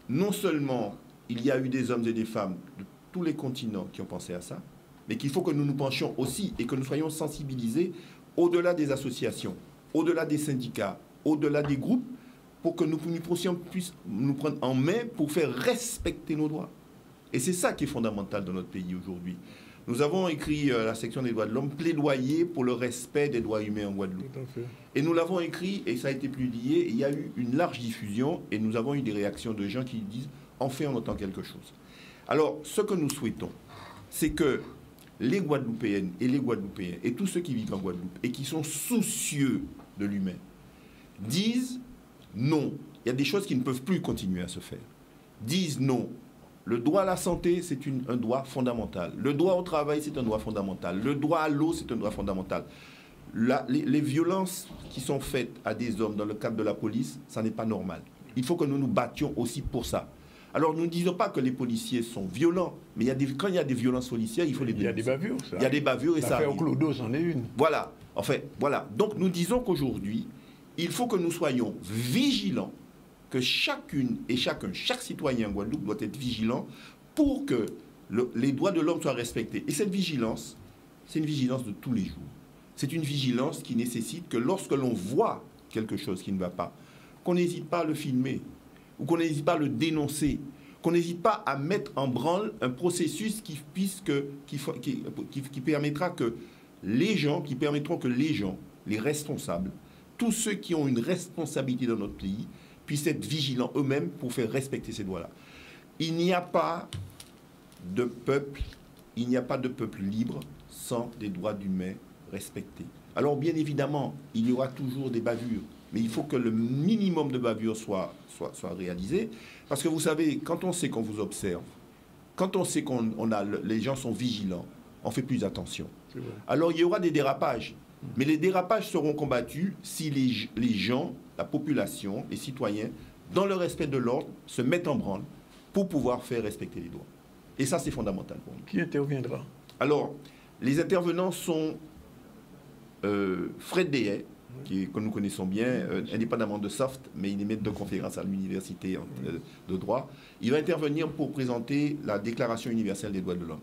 non seulement il y a eu des hommes et des femmes de tous les continents qui ont pensé à ça, mais qu'il faut que nous nous penchions aussi et que nous soyons sensibilisés au-delà des associations, au-delà des syndicats, au-delà des groupes, pour que nous puissions nous prendre en main pour faire respecter nos droits. Et c'est ça qui est fondamental dans notre pays aujourd'hui. Nous avons écrit la section des droits de l'homme, plaidoyer pour le respect des droits humains en Guadeloupe. Et nous l'avons écrit et ça a été publié. Et il y a eu une large diffusion et nous avons eu des réactions de gens qui disent enfin on entend quelque chose. Alors, ce que nous souhaitons, c'est que les Guadeloupéennes et les Guadeloupéens et tous ceux qui vivent en Guadeloupe et qui sont soucieux de l'humain disent non. Il y a des choses qui ne peuvent plus continuer à se faire. Disent non. Le droit à la santé, c'est un droit fondamental. Le droit au travail, c'est un droit fondamental. Le droit à l'eau, c'est un droit fondamental. Les violences qui sont faites à des hommes dans le cadre de la police, ça n'est pas normal. Il faut que nous nous battions aussi pour ça. Alors, nous ne disons pas que les policiers sont violents, mais quand il y a des violences policières, il faut les dénoncer. Il y a des bavures, ça. Il y a des bavures et ça arrive. L'affaire Clodo, c'en est une. Voilà. En fait, voilà. Donc, nous disons qu'aujourd'hui, il faut que nous soyons vigilants, que chacune et chacun, chaque citoyen en Guadeloupe doit être vigilant pour que les droits de l'homme soient respectés. Et cette vigilance, c'est une vigilance de tous les jours. C'est une vigilance qui nécessite que lorsque l'on voit quelque chose qui ne va pas, qu'on n'hésite pas à le filmer, ou qu'on n'hésite pas à le dénoncer, qu'on n'hésite pas à mettre en branle un processus qui permettra que les gens, les responsables, tous ceux qui ont une responsabilité dans notre pays, puissent être vigilants eux-mêmes pour faire respecter ces droits-là. Il n'y a pas de peuple libre sans des droits humains respectés. Alors bien évidemment, il y aura toujours des bavures, mais il faut que le minimum de bavures soit réalisé, parce que vous savez, quand on sait qu'on vous observe, quand on sait les gens sont vigilants, on fait plus attention. Alors il y aura des dérapages, mais les dérapages seront combattus si les gens, la population, les citoyens, dans le respect de l'ordre, se mettent en branle pour pouvoir faire respecter les droits. Et ça, c'est fondamental pour nous. Qui interviendra? Alors, les intervenants sont Fred Deyet, que nous connaissons bien, indépendamment de SOFT, mais il est maître de conférence à l'université de droit. Il va intervenir pour présenter la Déclaration universelle des droits de l'homme.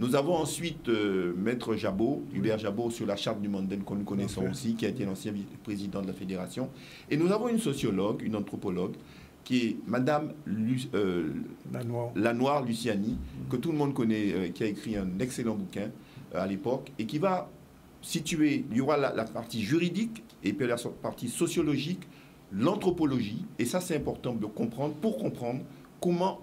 Nous avons ensuite Maître Jabot, Hubert Jabot, sur la charte du Mandem que nous connaissons aussi, qui a été l'ancien vice-président de la Fédération. Et nous avons une sociologue, une anthropologue, qui est Madame Lanoire Luciani, que tout le monde connaît, qui a écrit un excellent bouquin à l'époque, et qui va situer, il y aura la partie juridique, et puis la partie sociologique, l'anthropologie, et ça c'est important de comprendre, pour comprendre comment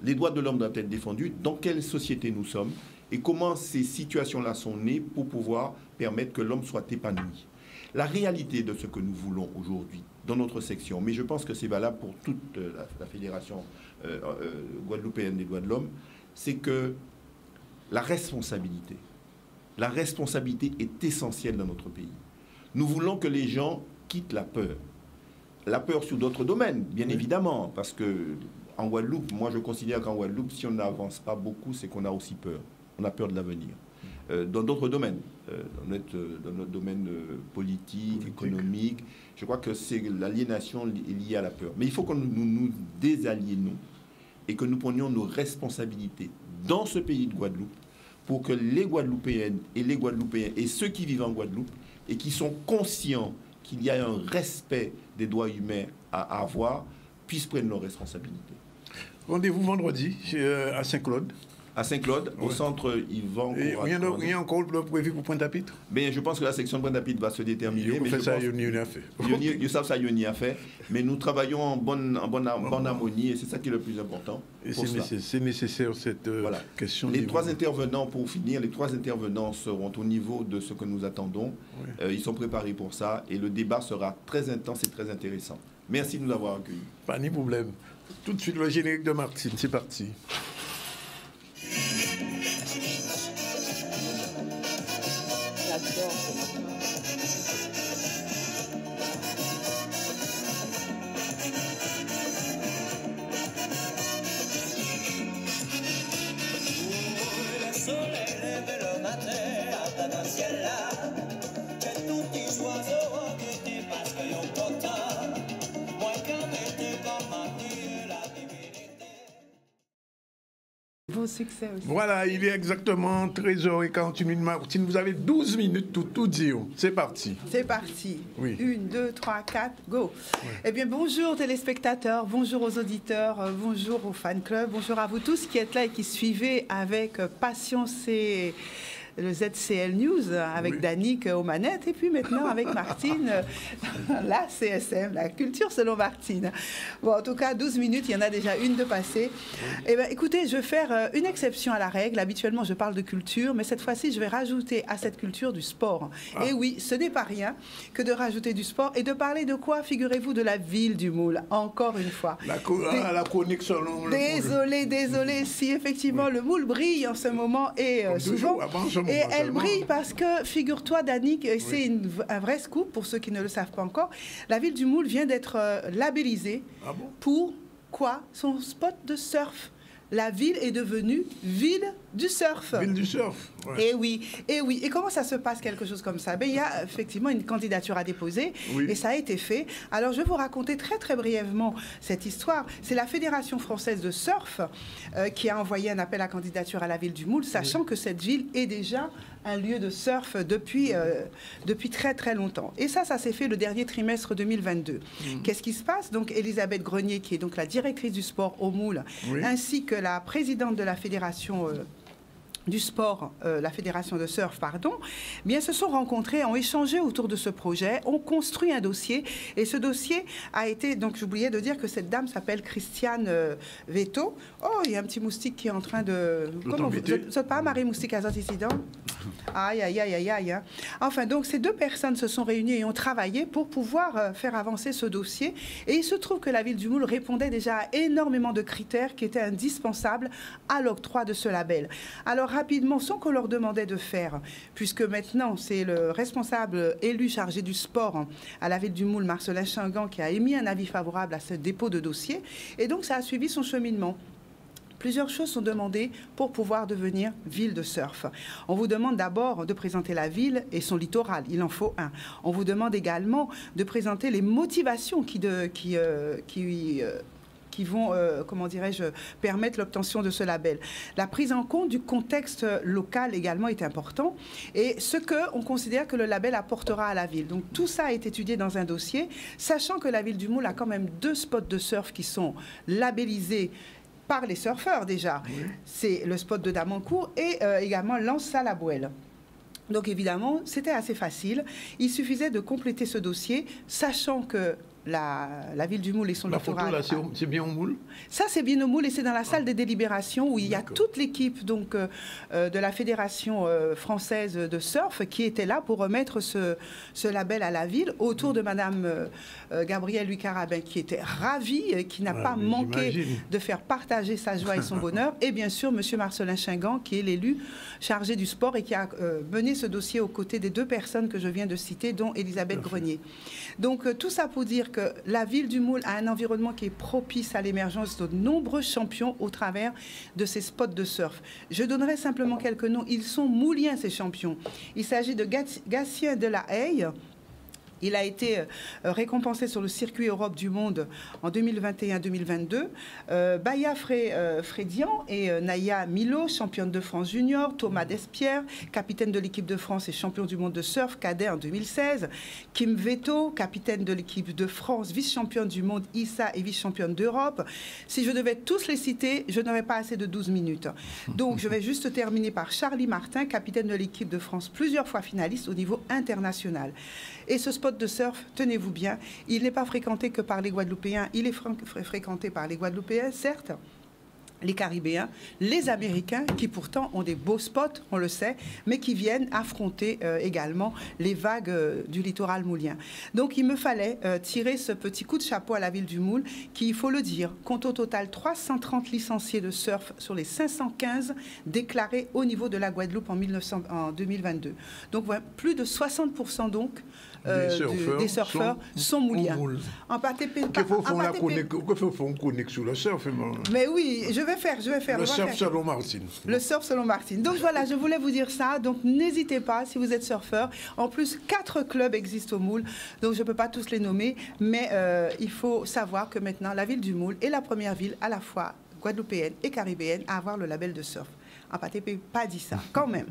les droits de l'homme doivent être défendus, dans quelle société nous sommes, et comment ces situations-là sont nées pour pouvoir permettre que l'homme soit épanoui. La réalité de ce que nous voulons aujourd'hui, dans notre section, mais je pense que c'est valable pour toute la Fédération guadeloupéenne des droits de l'homme, c'est que la responsabilité est essentielle dans notre pays. Nous voulons que les gens quittent la peur. La peur sur d'autres domaines, bien évidemment, parce que en Guadeloupe, moi je considère qu'en Guadeloupe, si on n'avance pas beaucoup, c'est qu'on a aussi peur. On a peur de l'avenir. dans d'autres domaines, dans notre domaine politique, économique. Je crois que c'est l'aliénation liée à la peur. Mais il faut que nous désaliénions et que nous prenions nos responsabilités dans ce pays de Guadeloupe pour que les Guadeloupéennes et les Guadeloupéens et ceux qui vivent en Guadeloupe et qui sont conscients qu'il y a un respect des droits humains à avoir puissent prendre leurs responsabilités. Rendez-vous vendredi à Saint-Claude. À Saint-Claude, au centre Yvan. Il y a encore prévu pour Pointe-à-Pitre? Bien, je pense que la section de Pointe-à-pitre va se déterminer. Mais ça, Yoni a fait. Ils savent ça, Yoni a fait. Mais nous travaillons en bonne harmonie et c'est ça qui est le plus important. Et c'est nécessaire cette question. Les trois intervenants, pour finir, les trois intervenants seront au niveau de ce que nous attendons. Ils sont préparés pour ça et le débat sera très intense et très intéressant. Merci de nous avoir accueillis. Pas de problème. Tout de suite, le générique de Martine, c'est parti. Succès aussi. Voilà, il est exactement 13h41 Martine. Vous avez 12 minutes tout dire. C'est parti. C'est parti. Oui. 1, 2, 3, 4, go. Oui. Eh bien, bonjour téléspectateurs, bonjour aux auditeurs, bonjour aux fan clubs, bonjour à vous tous qui êtes là et qui suivez avec passion le ZCL News avec Danick aux manettes et puis maintenant avec Martine, la CSM, la culture selon Martine. Bon, en tout cas, 12 minutes, il y en a déjà une de passée. Eh bien, écoutez, je vais faire une exception à la règle. Habituellement, je parle de culture, mais cette fois-ci, je vais rajouter à cette culture du sport. Et oui, ce n'est pas rien que de rajouter du sport et de parler de quoi, figurez-vous, de la ville du Moule, encore une fois. La chronique selon Désolé, si effectivement le Moule brille en ce moment et souvent... Et elle brille parce que, figure-toi, Danick, c'est un vrai scoop pour ceux qui ne le savent pas encore. La ville du Moule vient d'être labellisée pour quoi? Son spot de surf. La ville est devenue ville du surf. Ville du surf, ouais. Et oui. Et comment ça se passe, quelque chose comme ça? Ben, il y a effectivement une candidature à déposer et ça a été fait. Alors, je vais vous raconter très, très brièvement cette histoire. C'est la Fédération française de surf qui a envoyé un appel à candidature à la ville du Moule, sachant que cette ville est déjà un lieu de surf depuis très, très longtemps. Et ça s'est fait le dernier trimestre 2022. Qu'est-ce qui se passe? Donc, Elisabeth Grenier, qui est donc la directrice du sport au Moule, ainsi que la présidente de la fédération du sport, la fédération de surf, bien se sont rencontrés, ont échangé autour de ce projet, ont construit un dossier et ce dossier a été, donc j'oubliais de dire que cette dame s'appelle Christiane Veto. Oh, il y a un petit moustique qui est en train de... Comment vous êtes pas Marie Moustique à ici, aïe. Hein. Enfin, donc ces deux personnes se sont réunies et ont travaillé pour pouvoir faire avancer ce dossier et il se trouve que la ville du Moule répondait déjà à énormément de critères qui étaient indispensables à l'octroi de ce label. Alors, rapidement, sans qu'on leur demandait de faire, puisque maintenant, c'est le responsable élu chargé du sport à la ville du Moule, Marcelin Chingan, qui a émis un avis favorable à ce dépôt de dossier. Et donc, ça a suivi son cheminement. Plusieurs choses sont demandées pour pouvoir devenir ville de surf. On vous demande d'abord de présenter la ville et son littoral. Il en faut un. On vous demande également de présenter les motivations qui vont, comment dirais-je, permettre l'obtention de ce label. La prise en compte du contexte local également est important et ce qu'on considère que le label apportera à la ville. Donc tout ça est étudié dans un dossier, sachant que la ville du Moule a quand même 2 spots de surf qui sont labellisés par les surfeurs déjà. C'est le spot de Damancourt et également Lens-Salabouelle. Donc évidemment, c'était assez facile. Il suffisait de compléter ce dossier, sachant que la ville du Moule et son littoral. La photo, là, c'est bien au Moule? Ça, c'est bien au Moule et c'est dans la salle des délibérations où il y a toute l'équipe donc de la Fédération française de surf qui était là pour remettre ce label à la ville autour de Madame Gabrielle Louis-Carabin qui était ravie, qui n'a pas manqué de faire partager sa joie et son bonheur. Et bien sûr, Monsieur Marcelin Chingan qui est l'élu chargé du sport et qui a mené ce dossier aux côtés des 2 personnes que je viens de citer, dont Elisabeth Grenier. Donc tout ça pour dire que la ville du Moule a un environnement qui est propice à l'émergence de nombreux champions au travers de ces spots de surf. Je donnerai simplement quelques noms. Ils sont mouliens, ces champions. Il s'agit de Gatien de la Haye. Il a été récompensé sur le circuit Europe du Monde en 2021-2022. Baya Frédian et Naya Milo, championne de France junior. Thomas Despierres, capitaine de l'équipe de France et champion du monde de surf cadet en 2016. Kim Veto, capitaine de l'équipe de France, vice-championne du monde ISA et vice-championne d'Europe. Si je devais tous les citer, je n'aurais pas assez de 12 minutes. Donc je vais juste terminer par Charlie Martin, capitaine de l'équipe de France, plusieurs fois finaliste au niveau international. Et ce spot de surf, tenez-vous bien, il n'est pas fréquenté que par les Guadeloupéens, il est fréquenté par les Guadeloupéens, certes, les Caribéens, les Américains, qui pourtant ont des beaux spots, on le sait, mais qui viennent affronter également les vagues du littoral moulien. Donc il me fallait tirer ce petit coup de chapeau à la ville du Moule, qui, il faut le dire, compte au total 330 licenciés de surf sur les 515 déclarés au niveau de la Guadeloupe en 2022. Donc voilà, plus de 60% donc des surfeurs sont mouliens. En PATP. Que faut connecter sur le surf? Mais oui, je vais faire. Le surf selon Martine. Le surf selon Martine. Donc voilà, je voulais vous dire ça. Donc n'hésitez pas si vous êtes surfeur. En plus, 4 clubs existent au Moule. Donc je ne peux pas tous les nommer. Mais il faut savoir que maintenant, la ville du Moule est la première ville à la fois guadeloupéenne et caribéenne à avoir le label de surf. En PATP, pas dit ça, quand même.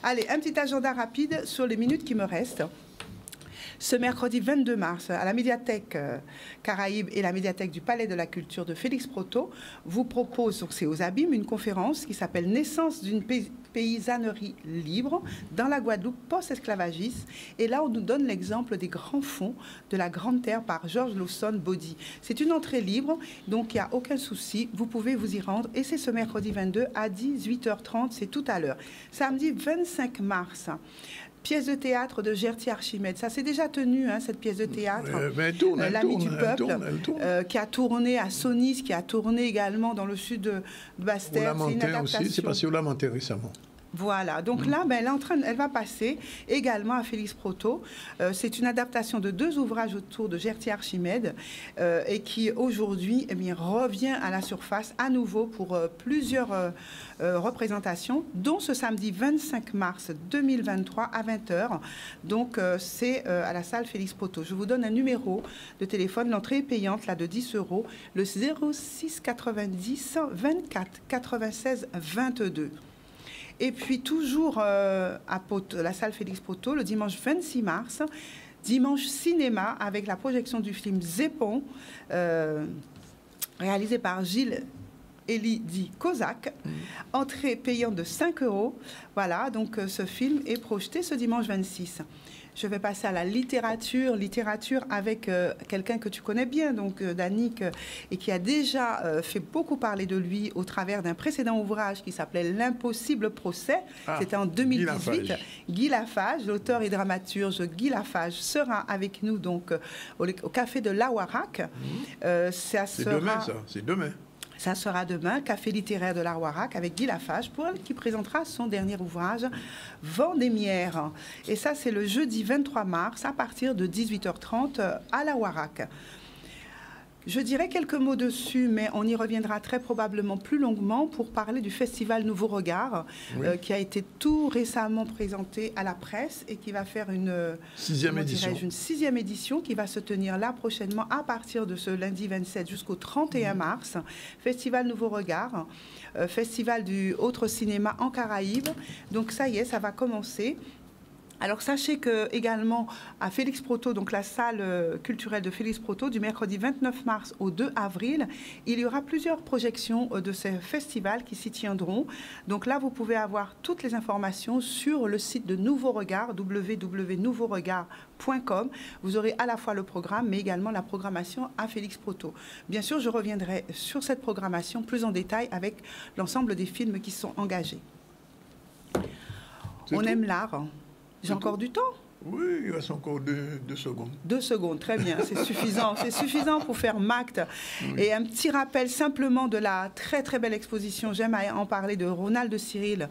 Allez, un petit agenda rapide sur les minutes qui me restent. Ce mercredi 22 mars, à la médiathèque Caraïbes et la médiathèque du Palais de la Culture de Félix Proto, vous propose, donc c'est aux Abîmes, une conférence qui s'appelle « Naissance d'une paysannerie libre dans la Guadeloupe post-esclavagiste ». Et là, on nous donne l'exemple des grands fonds de la Grande Terre par Georges Lawson Body. C'est une entrée libre, donc il n'y a aucun souci, vous pouvez vous y rendre. Et c'est ce mercredi 22 à 18h30, c'est tout à l'heure. Samedi 25 mars, pièce de théâtre de Gertie Archimède. Ça s'est déjà tenu, hein, cette pièce de théâtre. L'Ami du Peuple, qui a tourné à Sonis, qui a tourné également dans le sud de Basse-Terre. C'est une adaptation. Aussi, c'est passé au Lamentin récemment. Voilà, donc là, ben, elle va passer également à Félix Proto. C'est une adaptation de 2 ouvrages autour de Gertie Archimède et qui aujourd'hui revient à la surface à nouveau pour plusieurs représentations, dont ce samedi 25 mars 2023 à 20h. Donc c'est à la salle Félix Proto. Je vous donne un numéro de téléphone, l'entrée est payante là de 10 €, le 06 90 24 96 22. Et puis toujours à la salle Félix Proto, le dimanche 26 mars, dimanche cinéma avec la projection du film Zépon, réalisé par Gilles Eli Kozak, entrée payante de 5 €. Voilà, donc ce film est projeté ce dimanche 26. Je vais passer à la littérature avec quelqu'un que tu connais bien, donc Danick, et qui a déjà fait beaucoup parler de lui au travers d'un précédent ouvrage qui s'appelait L'impossible procès. C'était en 2018. Guy Lafage, l'auteur et dramaturge Guy Lafage, sera avec nous donc au café de l'Awarac. C'est demain, ça. C'est demain. Ça sera demain, Café littéraire de l'Arwarac avec Guy Lafage, qui présentera son dernier ouvrage, Vendémiaire. Et ça, c'est le jeudi 23 mars à partir de 18h30 à l'Arwarac. Je dirais quelques mots dessus, mais on y reviendra très probablement plus longuement pour parler du festival Nouveau Regard, qui a été tout récemment présenté à la presse et qui va faire une 6e édition qui va se tenir là prochainement à partir de ce lundi 27 jusqu'au 31 mars. Festival Nouveau Regard, festival du autre cinéma en Caraïbes. Donc ça y est, ça va commencer. Alors sachez que également à Félix Proto, donc la salle culturelle de Félix Proto, du mercredi 29 mars au 2 avril, il y aura plusieurs projections de ces festivals qui s'y tiendront. Donc là, vous pouvez avoir toutes les informations sur le site de Nouveau Regard, www.nouveauregard.com. Vous aurez à la fois le programme, mais également la programmation à Félix Proto. Bien sûr, je reviendrai sur cette programmation plus en détail avec l'ensemble des films qui sont engagés. On aime l'art. J'ai encore du temps? Oui, il reste encore 2 secondes. 2 secondes, très bien, c'est suffisant. C'est suffisant pour faire MACT. Oui. Et un petit rappel simplement de la très très belle exposition, j'aime en parler, de Ronald Cyril,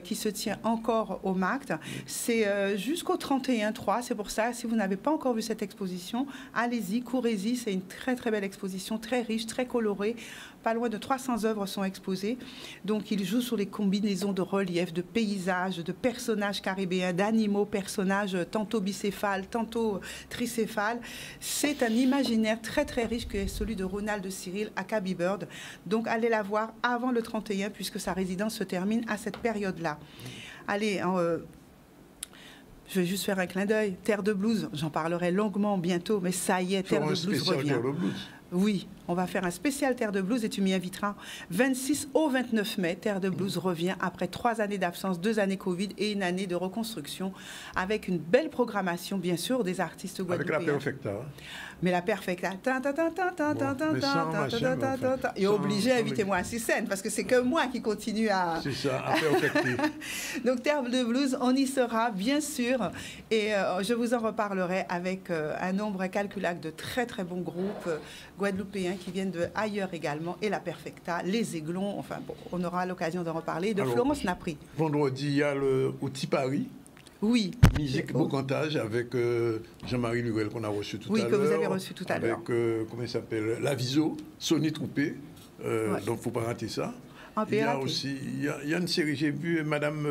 qui se tient encore au MACT. Oui. C'est jusqu'au 31/3, c'est pour ça, si vous n'avez pas encore vu cette exposition, allez-y, courez-y, c'est une très très belle exposition, très riche, très colorée. Pas loin de 300 œuvres sont exposées. Donc, il joue sur les combinaisons de reliefs, de paysages, de personnages caribéens, d'animaux, personnages tantôt bicéphales, tantôt tricéphales. C'est un imaginaire très, très riche que est celui de Ronald Cyril à Kaby Bird. Donc, allez la voir avant le 31, puisque sa résidence se termine à cette période-là. Allez, je vais juste faire un clin d'œil. Terre de Blues, j'en parlerai longuement bientôt, mais ça y est, Terre de Blues revient. Oui, on va faire un spécial Terre de Blues et tu m'y inviteras. 26 au 29 mai, Terre de Blues revient après 3 années d'absence, 2 années Covid et une année de reconstruction, avec une belle programmation, bien sûr, des artistes guadeloupéens. Avec la Perfecta. Mais la Perfecta, et obligé, invitez-moi à 6 scènes, parce que c'est que moi qui continue à... C'est ça, à perfecter. Donc Terre de Blues, on y sera, bien sûr, et je vous en reparlerai avec un nombre incalculable de très très bons groupes guadeloupéens qui viennent de ailleurs également, et la Perfecta, les Aiglons, enfin bon, on aura l'occasion d'en reparler, de Florence Napri. Vendredi, il y a le Outipari. Oui. Musique Bocantage avec Jean-Marie Lurel qu'on a reçu tout à l'heure. Oui, que vous avez reçu tout à l'heure. Avec, comment il s'appelle, Laviso, Sonny Troupé. Ouais. Donc, il ne faut pas rater ça. Il y a aussi, il y a une série, j'ai vu Madame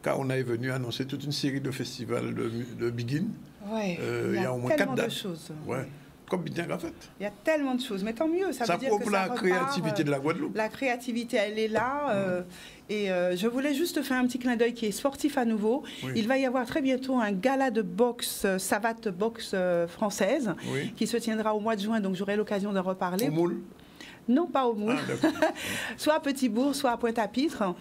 Kaona est venue annoncer toute une série de festivals de Begin. Oui, il y a au moins 4 dates. Choses. Ouais. Comme bien la fête. Il y a tellement de choses, mais tant mieux. Ça veut dire que la créativité de la Guadeloupe. La créativité, elle est là. Et je voulais juste faire un petit clin d'œil qui est sportif à nouveau. Oui. Il va y avoir très bientôt un gala de boxe, savate boxe française, qui se tiendra au mois de juin, donc j'aurai l'occasion d'en reparler. Au Moule. Non, pas au Moule. Soit à Petit-Bourg, soit à Pointe-à-Pitre,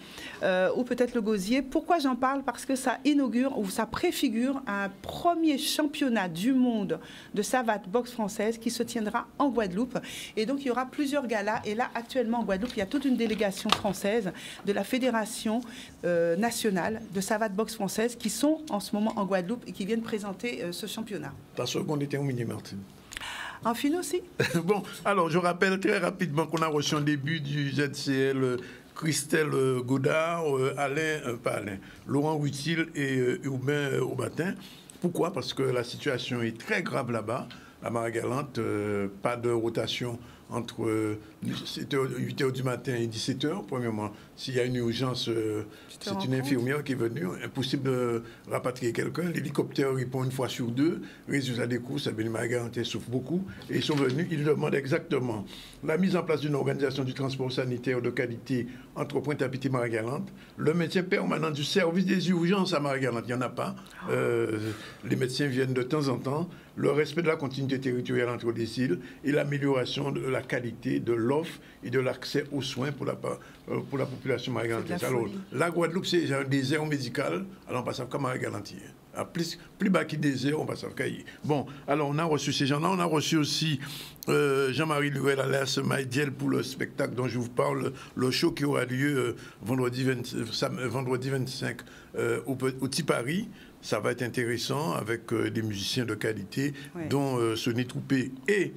ou peut-être le Gosier. Pourquoi j'en parle? Parce que ça inaugure, ou ça préfigure un premier championnat du monde de savate boxe française qui se tiendra en Guadeloupe. Et donc, il y aura plusieurs galas. Et là, actuellement, en Guadeloupe, il y a toute une délégation française de la Fédération nationale de savate boxe française qui sont en ce moment en Guadeloupe et qui viennent présenter ce championnat. Ta seconde était au mini Martine. En fin aussi. Bon, alors je rappelle très rapidement qu'on a reçu un début du ZCL Christelle Godard, Laurent Rutil et Urbain Aubatin. Pourquoi? Parce que la situation est très grave là-bas, à Marie-Galante, pas de rotation entre 8h du matin et 17h. Premièrement, s'il y a une urgence, c'est une infirmière qui est venue. Impossible de rapatrier quelqu'un. L'hélicoptère répond 1 fois sur 2. Résultat des courses, Marie-Galante souffre beaucoup. Et ils sont venus, ils demandent exactement la mise en place d'une organisation du transport sanitaire de qualité entre Pointe-à-Pitre et Marie-Galante, le maintien permanent du service des urgences à Marie-Galante, il n'y en a pas. Les médecins viennent de temps en temps. Le respect de la continuité territoriale entre les îles et l'amélioration de la qualité de l'offre et de l'accès aux soins pour la population marie-galantaise. Alors, la Guadeloupe, c'est un désert médical. Alors, on passe comme Marie-Galante. Plus bas qu'il désert, on passe à Caillé. Bon, alors, on a reçu ces gens-là. On a reçu aussi Jean-Marie Lurel alias Maïdiel pour le spectacle dont je vous parle, le show qui aura lieu vendredi 25 au Tipari. Ça va être intéressant avec des musiciens de qualité, dont Sonny Troupé et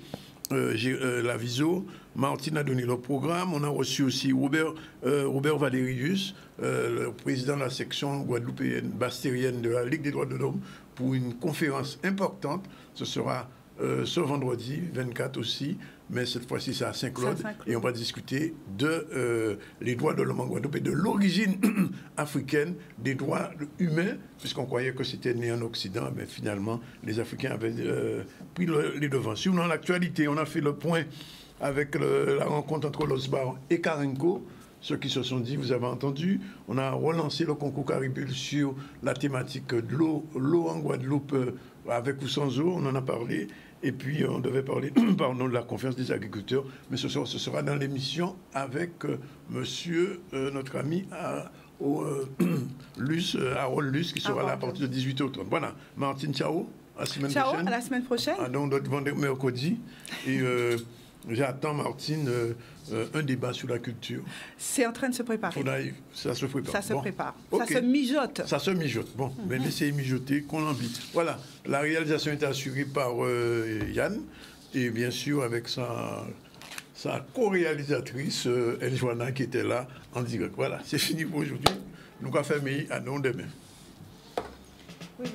Laviso. Martine a donné le programme. On a reçu aussi Robert Valérius, le président de la section guadeloupéenne bastérienne de la Ligue des droits de l'homme, pour une conférence importante. Ce sera ce vendredi 24 aussi, mais cette fois-ci c'est à Saint-Claude, et on va discuter de les droits de l'homme en Guadeloupe et de l'origine africaine des droits humains, puisqu'on croyait que c'était né en Occident, mais finalement les Africains avaient pris les devants. Sur l'actualité, on a fait le point avec la rencontre entre l'Osbar et Karenko. Ceux qui se sont dit, vous avez entendu, on a relancé le concours Caribule sur la thématique de l'eau en Guadeloupe, avec ou sans eau, on en a parlé. Et puis, on devait parler, pardon, de la conférence des agriculteurs, mais ce sera dans l'émission avec monsieur, notre ami Harold Luce, qui sera là à partir de 18h30. Voilà, Martine, ciao, à la semaine prochaine. À la semaine prochaine. Donc, notre vendredi, mercredi. Et j'attends, Martine, un débat sur la culture. C'est en train de se préparer. Ça se prépare. Ça se prépare. Okay. Ça se mijote. Ça se mijote. Bon, mais laissez mijoter, qu'on en vit. Voilà, la réalisation est assurée par Yann, et bien sûr avec sa co-réalisatrice, Eljoana, qui était là en direct. Voilà, c'est fini pour aujourd'hui. Nous allons fermer à nous demain. Oui.